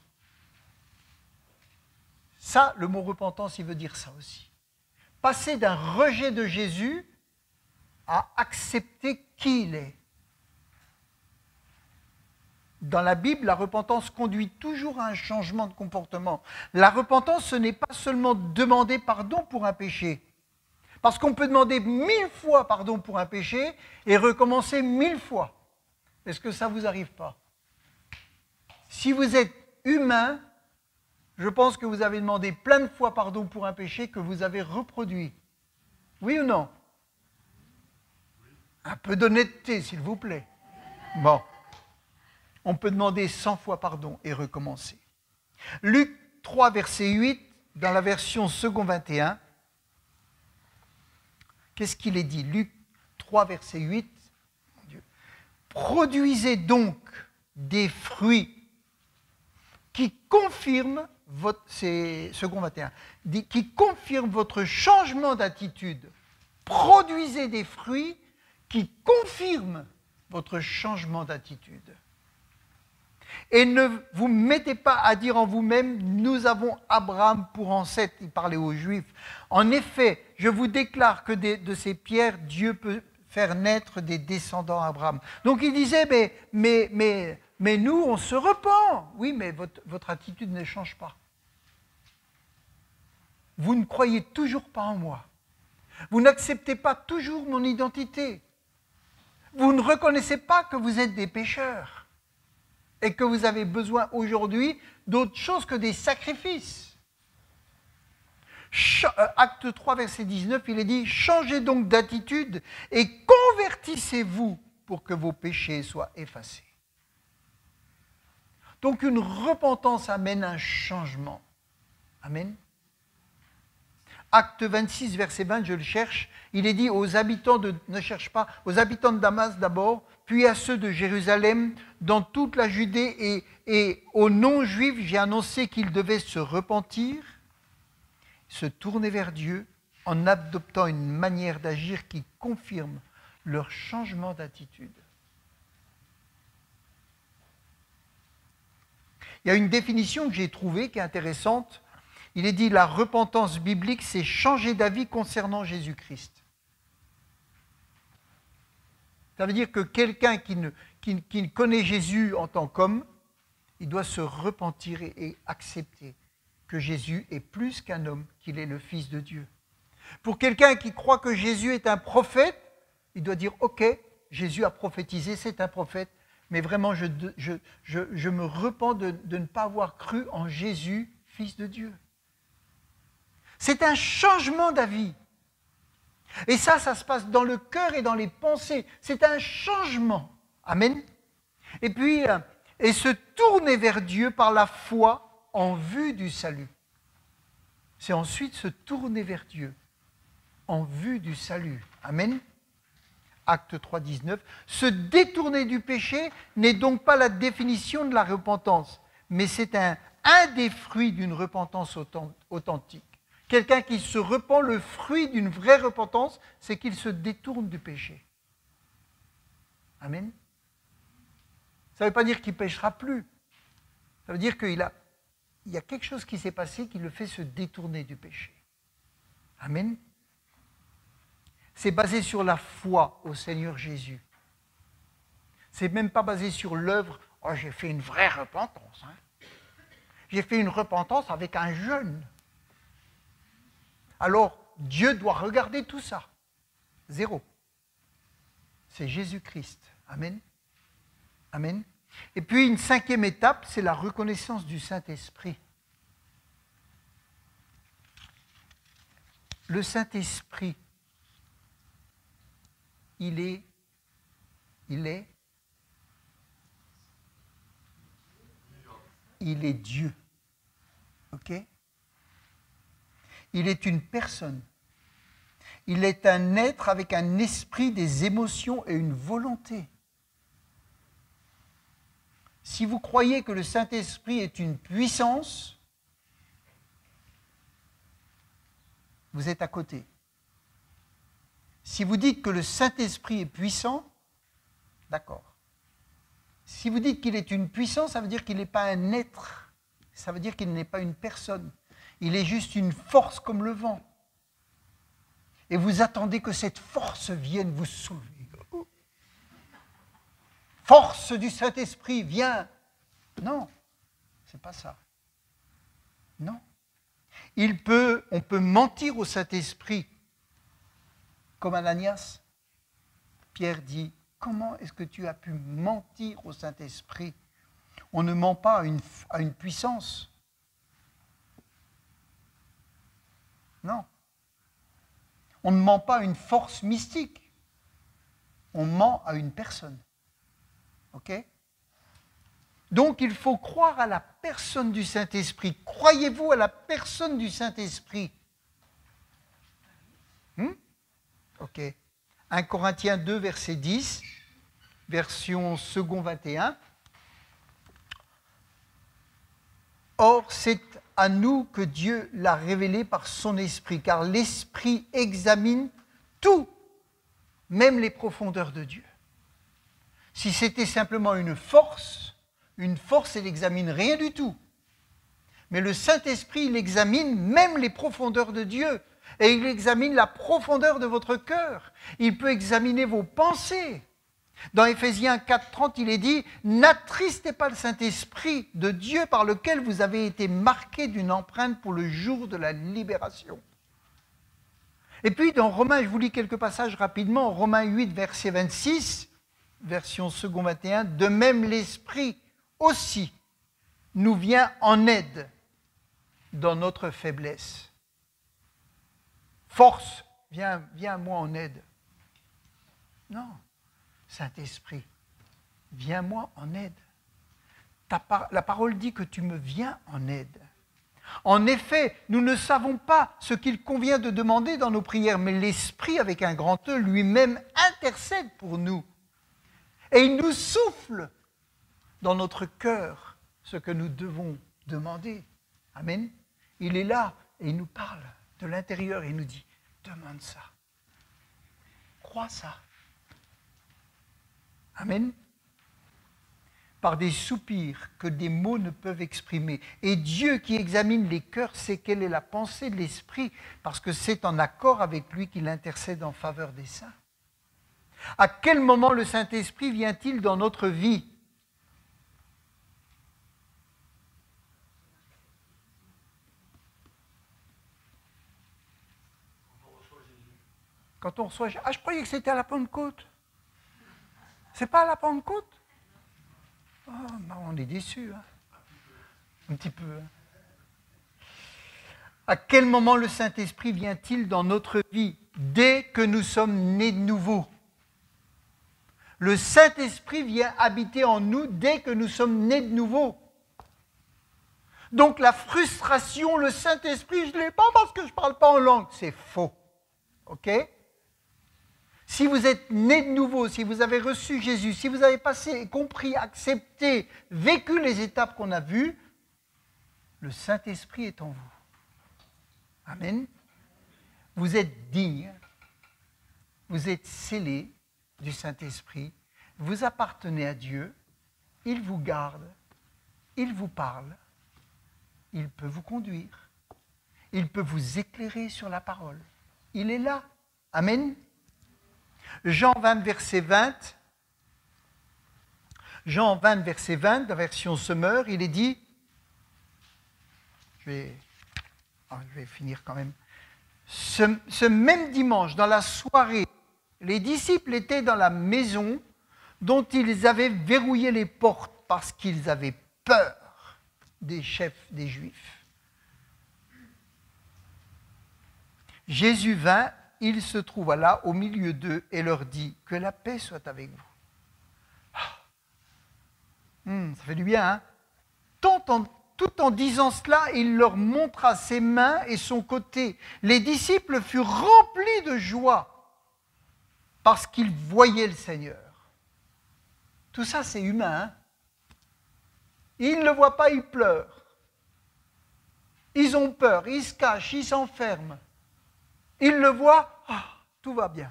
Ça, le mot repentance, il veut dire ça aussi. Passer d'un rejet de Jésus à accepter qui il est. Dans la Bible, la repentance conduit toujours à un changement de comportement. La repentance, ce n'est pas seulement demander pardon pour un péché. Parce qu'on peut demander 1000 fois pardon pour un péché et recommencer 1000 fois. Est-ce que ça ne vous arrive pas? Si vous êtes humain, je pense que vous avez demandé plein de fois pardon pour un péché que vous avez reproduit. Oui ou non? Un peu d'honnêteté, s'il vous plaît. Bon. On peut demander 100 fois pardon et recommencer. Luc 3, verset 8, dans la version second 21, qu'est-ce qu'il est dit? Luc 3, verset 8, produisez donc des fruits qui confirment c'est second 21, qui confirment votre changement d'attitude. Produisez des fruits qui confirment votre changement d'attitude. Et ne vous mettez pas à dire en vous-même, nous avons Abraham pour ancêtre. Il parlait aux Juifs. En effet, je vous déclare que de ces pierres, Dieu peut faire naître des descendants d'Abraham. Donc il disait, mais nous, on se repent. Oui, mais votre attitude ne change pas. Vous ne croyez toujours pas en moi. Vous n'acceptez pas toujours mon identité. Vous ne reconnaissez pas que vous êtes des pécheurs et que vous avez besoin aujourd'hui d'autre chose que des sacrifices. Acte 3, verset 19, il est dit « Changez donc d'attitude et convertissez-vous pour que vos péchés soient effacés. » Donc une repentance amène un changement. Amen. Acte 26, verset 20, je le cherche, il est dit aux habitants ne cherche pas, aux habitants de Damas d'abord, puis à ceux de Jérusalem, dans toute la Judée et aux non-juifs, j'ai annoncé qu'ils devaient se repentir, se tourner vers Dieu en adoptant une manière d'agir qui confirme leur changement d'attitude. Il y a une définition que j'ai trouvée qui est intéressante. Il est dit la repentance biblique, c'est changer d'avis concernant Jésus-Christ. Ça veut dire que quelqu'un qui ne connaît Jésus en tant qu'homme, il doit se repentir et accepter que Jésus est plus qu'un homme, qu'il est le Fils de Dieu. Pour quelqu'un qui croit que Jésus est un prophète, il doit dire « Ok, Jésus a prophétisé, c'est un prophète, mais vraiment je me repens de ne pas avoir cru en Jésus, Fils de Dieu. » C'est un changement d'avis. Et ça se passe dans le cœur et dans les pensées. C'est un changement. Amen. Et puis, et se tourner vers Dieu par la foi en vue du salut. C'est ensuite se tourner vers Dieu en vue du salut. Amen. Acte 3, 19. Se détourner du péché n'est donc pas la définition de la repentance, mais c'est un des fruits d'une repentance authentique. Quelqu'un qui se repent, le fruit d'une vraie repentance, c'est qu'il se détourne du péché. Amen. Ça ne veut pas dire qu'il ne péchera plus. Ça veut dire qu'il y a quelque chose qui s'est passé qui le fait se détourner du péché. Amen. C'est basé sur la foi au Seigneur Jésus. C'est même pas basé sur l'œuvre. Oh, j'ai fait une vraie repentance. Hein. J'ai fait une repentance avec un jeûne. Alors, Dieu doit regarder tout ça. Zéro. C'est Jésus-Christ. Amen. Amen. Et puis, une cinquième étape, c'est la reconnaissance du Saint-Esprit. Le Saint-Esprit, il est Dieu. OK? Il est une personne. Il est un être avec un esprit, des émotions et une volonté. Si vous croyez que le Saint-Esprit est une puissance, vous êtes à côté. Si vous dites que le Saint-Esprit est puissant, d'accord. Si vous dites qu'il est une puissance, ça veut dire qu'il n'est pas un être. Ça veut dire qu'il n'est pas une personne. Il est juste une force comme le vent. Et vous attendez que cette force vienne vous soulever. Force du Saint-Esprit, viens. Non, c'est pas ça. Non. On peut mentir au Saint-Esprit. Comme Ananias, Pierre dit, comment est-ce que tu as pu mentir au Saint-Esprit? On ne ment pas à une puissance. Non. On ne ment pas à une force mystique. On ment à une personne. OK? Donc, il faut croire à la personne du Saint-Esprit. Croyez-vous à la personne du Saint-Esprit? OK. 1 Corinthiens 2, verset 10, version second 21. Or, c'est à nous que Dieu l'a révélé par son Esprit, car l'Esprit examine tout, même les profondeurs de Dieu. Si c'était simplement une force, Une force, elle n'examine rien du tout. Mais le Saint-Esprit, il examine même les profondeurs de Dieu. Et il examine la profondeur de votre cœur. Il peut examiner vos pensées. Dans Éphésiens 4,30, il est dit « N'attristez pas le Saint-Esprit de Dieu par lequel vous avez été marqués d'une empreinte pour le jour de la libération. » Et puis dans Romains, je vous lis quelques passages rapidement, Romains 8, verset 26, version second 21, « De même l'Esprit aussi nous vient en aide dans notre faiblesse. » Force, viens à moi en aide. Non. Saint-Esprit, viens-moi en aide. La parole dit que tu me viens en aide. En effet, nous ne savons pas ce qu'il convient de demander dans nos prières, mais l'Esprit, avec un grand E, lui-même intercède pour nous. Et il nous souffle dans notre cœur ce que nous devons demander. Amen. Il est là et il nous parle de l'intérieur et il nous dit, demande ça. Crois ça. Amen. Par des soupirs que des mots ne peuvent exprimer. Et Dieu qui examine les cœurs sait quelle est la pensée de l'Esprit, parce que c'est en accord avec lui qu'il intercède en faveur des saints. À quel moment le Saint-Esprit vient-il dans notre vie? Quand on reçoit Jésus. Ah, je croyais que c'était à la Pentecôte. C'est pas à la Pentecôte? Oh, ben on est déçus. Hein. Un petit peu. Hein. À quel moment le Saint-Esprit vient-il dans notre vie? Dès que nous sommes nés de nouveau. Le Saint-Esprit vient habiter en nous dès que nous sommes nés de nouveau. Donc la frustration, le Saint-Esprit, je ne l'ai pas parce que je ne parle pas en langue. C'est faux. OK? Si vous êtes né de nouveau, si vous avez reçu Jésus, si vous avez passé, compris, accepté, vécu les étapes qu'on a vues, le Saint-Esprit est en vous. Amen. Vous êtes digne, vous êtes scellé du Saint-Esprit, vous appartenez à Dieu, il vous garde, il vous parle, il peut vous conduire, il peut vous éclairer sur la parole. Il est là. Amen. Jean 20, verset 20, Jean 20, verset 20, la version Semeur, il est dit, je vais finir quand même, ce même dimanche, dans la soirée, les disciples étaient dans la maison dont ils avaient verrouillé les portes parce qu'ils avaient peur des chefs des Juifs. Jésus vint, il se trouva là au milieu d'eux et leur dit « Que la paix soit avec vous. » Ça fait du bien, hein? Tout en disant cela, il leur montra ses mains et son côté. Les disciples furent remplis de joie parce qu'ils voyaient le Seigneur. Tout ça, c'est humain. Hein? Ils ne le voient pas, ils pleurent. Ils ont peur, ils se cachent, ils s'enferment. Ils le voient, tout va bien.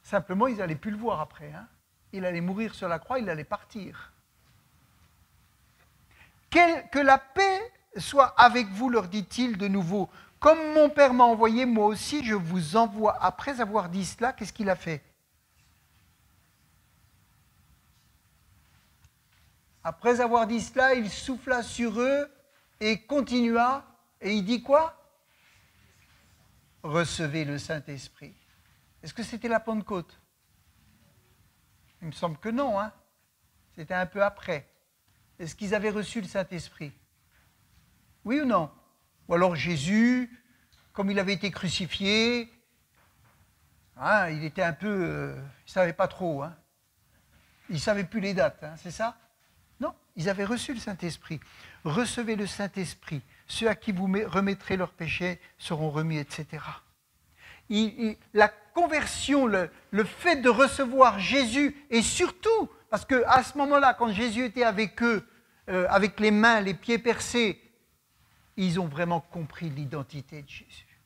Simplement, ils n'allaient plus le voir après. Hein? Il allait mourir sur la croix, il allait partir. Que la paix soit avec vous, leur dit-il de nouveau. Comme mon Père m'a envoyé, moi aussi je vous envoie. Après avoir dit cela, qu'est-ce qu'il a fait? Après avoir dit cela, il souffla sur eux et continua. Et il dit quoi? Recevez le Saint-Esprit. Est-ce que c'était la Pentecôte? Il me semble que non. Hein? C'était un peu après. Est-ce qu'ils avaient reçu le Saint-Esprit? Oui ou non? Ou alors Jésus, comme il avait été crucifié, hein, il était un peu... il ne savait pas trop. Hein? Il ne savait plus les dates, hein, c'est ça? Non, ils avaient reçu le Saint-Esprit. Recevez le Saint-Esprit. Ceux à qui vous remettrez leurs péchés seront remis, etc. La conversion, le fait de recevoir Jésus, et surtout, parce qu'à ce moment-là, quand Jésus était avec eux, avec les mains, les pieds percés, ils ont vraiment compris l'identité de Jésus.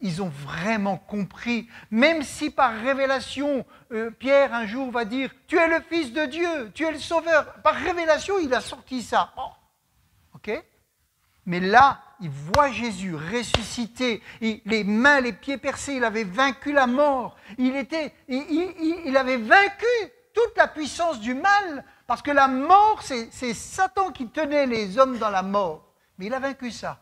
Ils ont vraiment compris, même si par révélation, Pierre un jour va dire « Tu es le Fils de Dieu, tu es le Sauveur ». Par révélation, il a sorti ça. Oh. Ok ? Mais là, il voit Jésus ressuscité, les mains, les pieds percés, il avait vaincu la mort. Il avait vaincu toute la puissance du mal, parce que la mort, c'est Satan qui tenait les hommes dans la mort. Mais il a vaincu ça.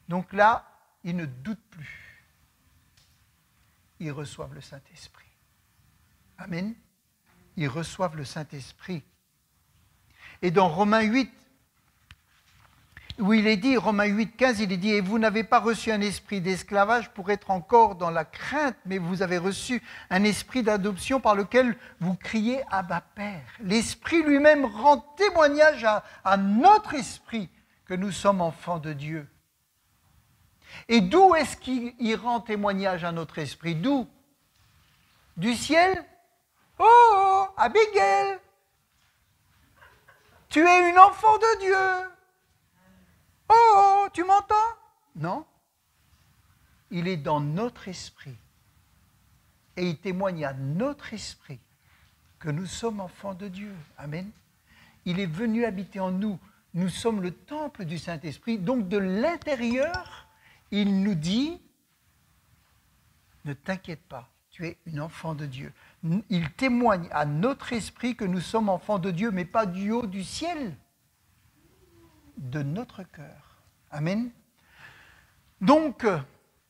Donc là, ils ne doutent plus. Ils reçoivent le Saint-Esprit. Amen. Ils reçoivent le Saint-Esprit. Et dans Romains 8, où il est dit, Romains 8, 15, il est dit « Et vous n'avez pas reçu un esprit d'esclavage pour être encore dans la crainte, mais vous avez reçu un esprit d'adoption par lequel vous criez « Abba, Père ». L'Esprit lui-même rend témoignage à notre esprit que nous sommes enfants de Dieu. Et d'où est-ce qu'il rend témoignage à notre esprit? D'où? Du ciel? Oh, Abigail, tu es une enfant de Dieu. Oh, tu m'entends? Non. Il est dans notre esprit. Et il témoigne à notre esprit que nous sommes enfants de Dieu. Amen. Il est venu habiter en nous. Nous sommes le temple du Saint-Esprit. Donc de l'intérieur, il nous dit, ne t'inquiète pas, tu es une enfant de Dieu. Il témoigne à notre esprit que nous sommes enfants de Dieu, mais pas du haut du ciel, de notre cœur. Amen. Donc,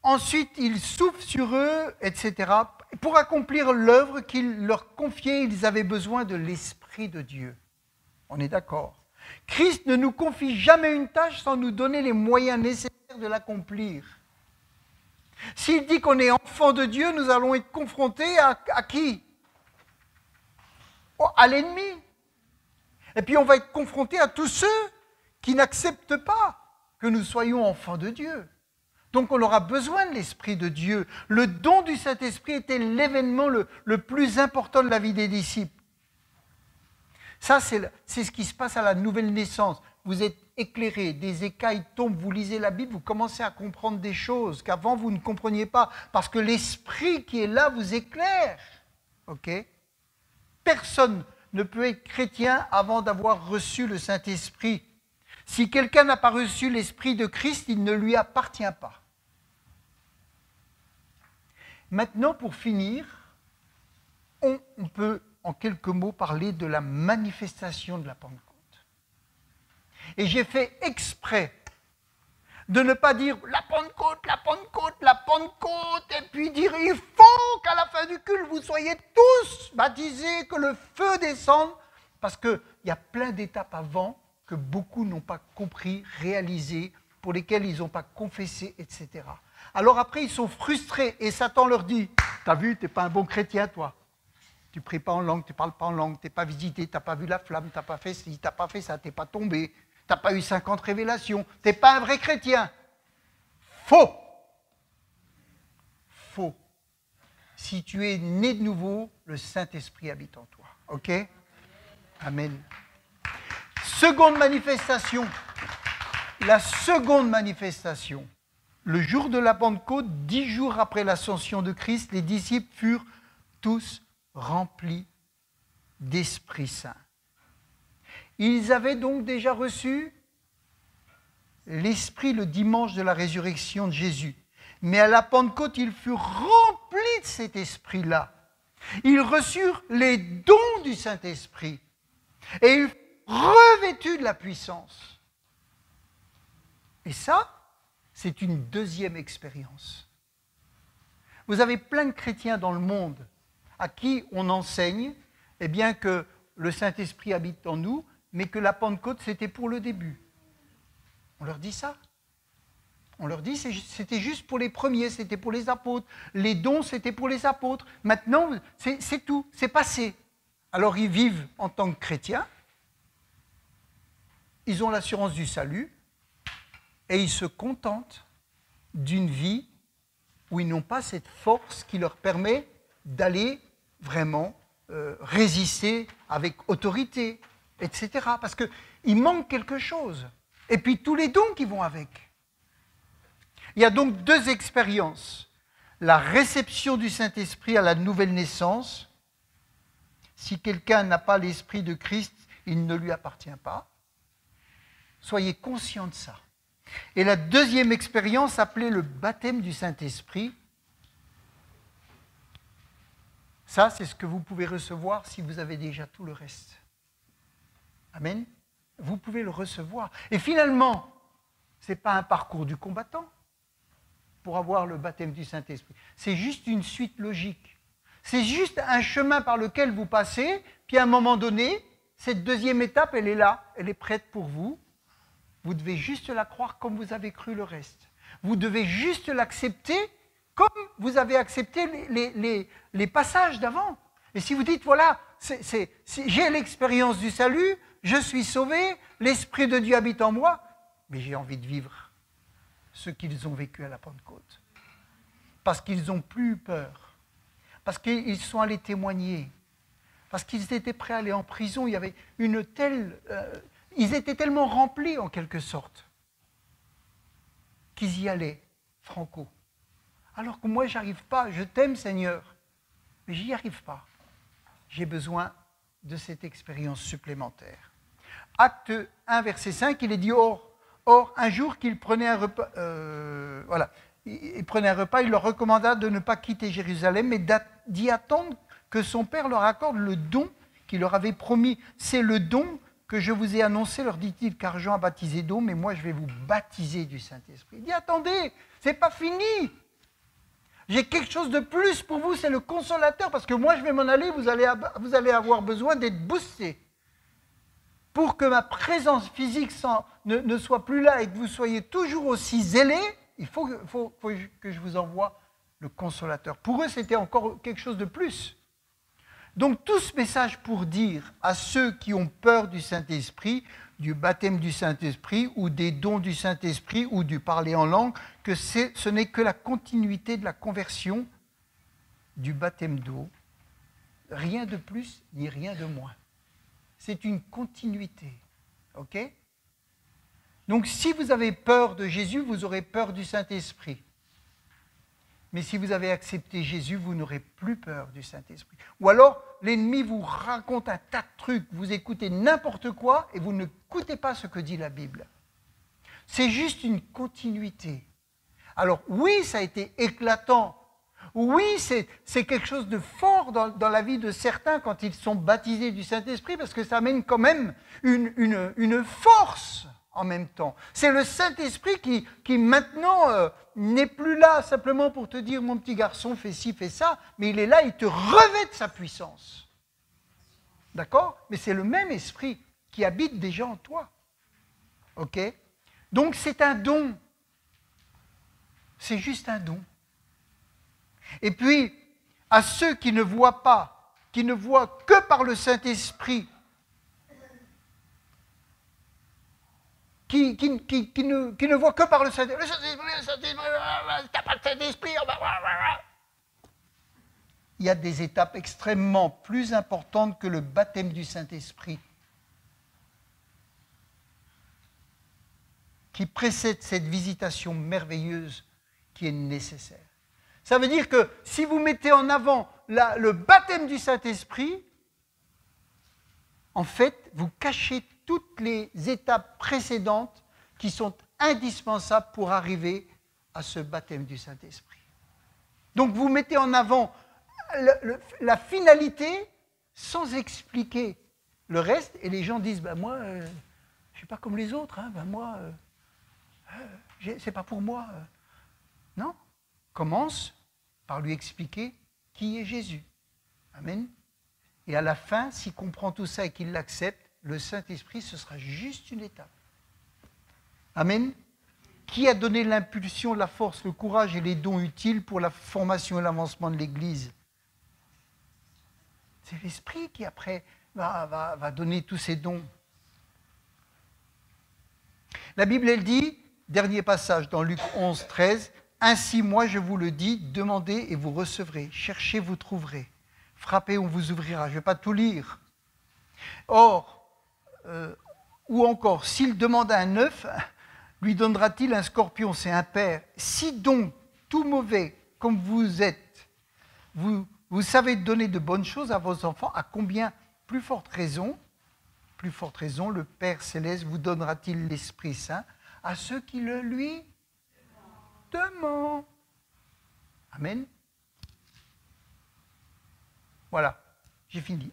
ensuite, il souffle sur eux, etc. Pour accomplir l'œuvre qu'il leur confiait, ils avaient besoin de l'Esprit de Dieu. On est d'accord. Christ ne nous confie jamais une tâche sans nous donner les moyens nécessaires de l'accomplir. S'il dit qu'on est enfant de Dieu, nous allons être confrontés à qui? À l'ennemi. Et puis on va être confrontés à tous ceux qui n'acceptent pas que nous soyons enfants de Dieu. Donc on aura besoin de l'Esprit de Dieu. Le don du Saint-Esprit était l'événement le plus important de la vie des disciples. Ça, c'est ce qui se passe à la nouvelle naissance. Vous êtes éclairés, des écailles tombent, vous lisez la Bible, vous commencez à comprendre des choses qu'avant vous ne compreniez pas, parce que l'Esprit qui est là vous éclaire. Ok ? Personne ne peut être chrétien avant d'avoir reçu le Saint-Esprit. Si quelqu'un n'a pas reçu l'Esprit de Christ, il ne lui appartient pas. Maintenant, pour finir, on peut en quelques mots parler de la manifestation de la Pentecôte. Et j'ai fait exprès de ne pas dire la Pentecôte, la Pentecôte, la Pentecôte, et puis dire il faut qu'à la fin du culte vous soyez tous baptisés, que le feu descende, parce qu'il y a plein d'étapes avant que beaucoup n'ont pas compris, réalisé, pour lesquelles ils n'ont pas confessé, etc. Alors après, ils sont frustrés et Satan leur dit « T'as vu, t'es pas un bon chrétien, toi. Tu ne pries pas en langue, tu ne parles pas en langue, tu n'es pas visité, tu n'as pas vu la flamme, tu n'as pas fait ci, tu n'as pas fait ça, tu n'es pas tombé, tu n'as pas eu 50 révélations, tu n'es pas un vrai chrétien. » Faux. Faux. Si tu es né de nouveau, le Saint-Esprit habite en toi. Ok? Amen. Seconde manifestation. La seconde manifestation. Le jour de la Pentecôte, 10 jours après l'ascension de Christ, les disciples furent tous remplis d'Esprit Saint. Ils avaient donc déjà reçu l'Esprit le dimanche de la résurrection de Jésus. Mais à la Pentecôte, ils furent remplis de cet Esprit-là. Ils reçurent les dons du Saint-Esprit. Et ils furent revêtus de la puissance. Et ça, c'est une deuxième expérience. Vous avez plein de chrétiens dans le monde à qui on enseigne eh bien, que le Saint-Esprit habite en nous, mais que la Pentecôte, c'était pour le début. On leur dit ça. On leur dit c'était juste pour les premiers, c'était pour les apôtres. Les dons, c'était pour les apôtres. Maintenant, c'est tout, c'est passé. Alors ils vivent en tant que chrétiens, ils ont l'assurance du salut, et ils se contentent d'une vie où ils n'ont pas cette force qui leur permet d'aller vraiment résister avec autorité, etc. Parce qu'il manque quelque chose. Et puis tous les dons qui vont avec. Il y a donc deux expériences. La réception du Saint-Esprit à la nouvelle naissance. Si quelqu'un n'a pas l'Esprit de Christ, il ne lui appartient pas. Soyez conscients de ça. Et la deuxième expérience, appelée le baptême du Saint-Esprit, ça, c'est ce que vous pouvez recevoir si vous avez déjà tout le reste. Amen. Vous pouvez le recevoir. Et finalement, ce n'est pas un parcours du combattant pour avoir le baptême du Saint-Esprit. C'est juste une suite logique. C'est juste un chemin par lequel vous passez, puis à un moment donné, cette deuxième étape, elle est là, elle est prête pour vous. Vous devez juste la croire comme vous avez cru le reste. Vous devez juste l'accepter comme vous avez accepté les passages d'avant. Et si vous dites, voilà, j'ai l'expérience du salut, je suis sauvé, l'Esprit de Dieu habite en moi, mais j'ai envie de vivre ce qu'ils ont vécu à la Pentecôte. Parce qu'ils n'ont plus eu peur. Parce qu'ils sont allés témoigner. Parce qu'ils étaient prêts à aller en prison. Il y avait une telle... ils étaient tellement remplis, en quelque sorte, qu'ils y allaient, franco. Alors que moi, je n'arrive pas. Je t'aime, Seigneur, mais j'y arrive pas. J'ai besoin de cette expérience supplémentaire. Acte 1, verset 5, il est dit, or un jour qu'il prenait un repas, il leur recommanda de ne pas quitter Jérusalem, mais d'y attendre que son père leur accorde le don qu'il leur avait promis. C'est le don que je vous ai annoncé, leur dit-il, car Jean a baptisé d'eau, mais moi je vais vous baptiser du Saint-Esprit. Il dit, attendez, c'est pas fini. J'ai quelque chose de plus pour vous, c'est le consolateur, parce que moi je vais m'en aller, vous allez avoir besoin d'être boosté. Pour que ma présence physique ne soit plus là et que vous soyez toujours aussi zélés, il faut que je vous envoie le consolateur. Pour eux, c'était encore quelque chose de plus. Donc tout ce message pour dire à ceux qui ont peur du Saint-Esprit, du baptême du Saint-Esprit ou des dons du Saint-Esprit ou du parler en langue, que ce n'est que la continuité de la conversion du baptême d'eau. Rien de plus ni rien de moins. C'est une continuité. OK ? Donc si vous avez peur de Jésus, vous aurez peur du Saint-Esprit. Mais si vous avez accepté Jésus, vous n'aurez plus peur du Saint-Esprit. Ou alors, l'ennemi vous raconte un tas de trucs, vous écoutez n'importe quoi et vous n'écoutez pas ce que dit la Bible. C'est juste une continuité. Alors oui, ça a été éclatant. Oui, c'est quelque chose de fort dans la vie de certains quand ils sont baptisés du Saint-Esprit, parce que ça amène quand même une force en même temps. C'est le Saint-Esprit qui maintenant n'est plus là simplement pour te dire, mon petit garçon, fais ci, fais ça, mais il est là, il te revêt de sa puissance. D'accord ? Mais c'est le même esprit qui habite déjà en toi. OK ? Donc c'est un don. C'est juste un don. Et puis, à ceux qui ne voient pas, qui ne voient que par le Saint-Esprit, qui ne voient que par le Saint-Esprit, t'as pas le Saint-Esprit, il y a des étapes extrêmement plus importantes que le baptême du Saint-Esprit qui précède cette visitation merveilleuse qui est nécessaire. Ça veut dire que si vous mettez en avant le baptême du Saint-Esprit, en fait, vous cachez toutes les étapes précédentes qui sont indispensables pour arriver à ce baptême du Saint-Esprit. Donc vous mettez en avant la finalité sans expliquer le reste, et les gens disent, moi, je ne suis pas comme les autres, moi, c'est pas pour moi. Non. Commence par lui expliquer qui est Jésus. Amen. Et à la fin, s'il comprend tout ça et qu'il l'accepte, le Saint-Esprit, ce sera juste une étape. Amen. Qui a donné l'impulsion, la force, le courage et les dons utiles pour la formation et l'avancement de l'Église? C'est l'Esprit qui, après, va donner tous ces dons. La Bible, elle dit, dernier passage dans Luc 11, 13, « Ainsi, moi, je vous le dis, demandez et vous recevrez. Cherchez, vous trouverez. Frappez, on vous ouvrira. » Je ne vais pas tout lire. Or, ou encore, s'il demande un œuf, lui donnera-t-il un scorpion? C'est un père. Si donc, tout mauvais comme vous êtes, vous savez donner de bonnes choses à vos enfants, à combien plus forte raison, le Père Céleste vous donnera-t-il l'Esprit Saint à ceux qui le lui demandent. Amen. Voilà, j'ai fini.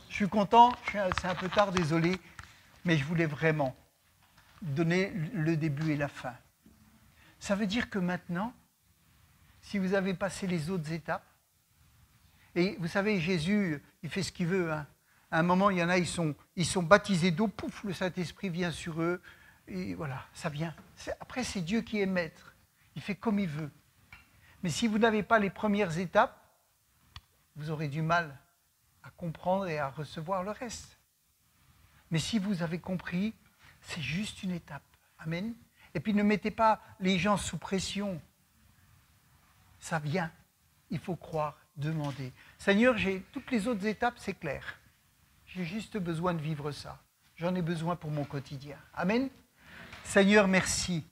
Je suis content, c'est un peu tard, désolé, mais je voulais vraiment donner le début et la fin. Ça veut dire que maintenant, si vous avez passé les autres étapes, et vous savez, Jésus, il fait ce qu'il veut. Hein. À un moment, il y en a, ils sont baptisés d'eau, pouf, le Saint-Esprit vient sur eux, et voilà, ça vient. Après, c'est Dieu qui est maître. Il fait comme il veut. Mais si vous n'avez pas les premières étapes, vous aurez du mal à comprendre et à recevoir le reste. Mais si vous avez compris, c'est juste une étape. Amen. Et puis ne mettez pas les gens sous pression. Ça vient. Il faut croire, demander. Seigneur, toutes les autres étapes, c'est clair. J'ai juste besoin de vivre ça. J'en ai besoin pour mon quotidien. Amen. Seigneur, merci.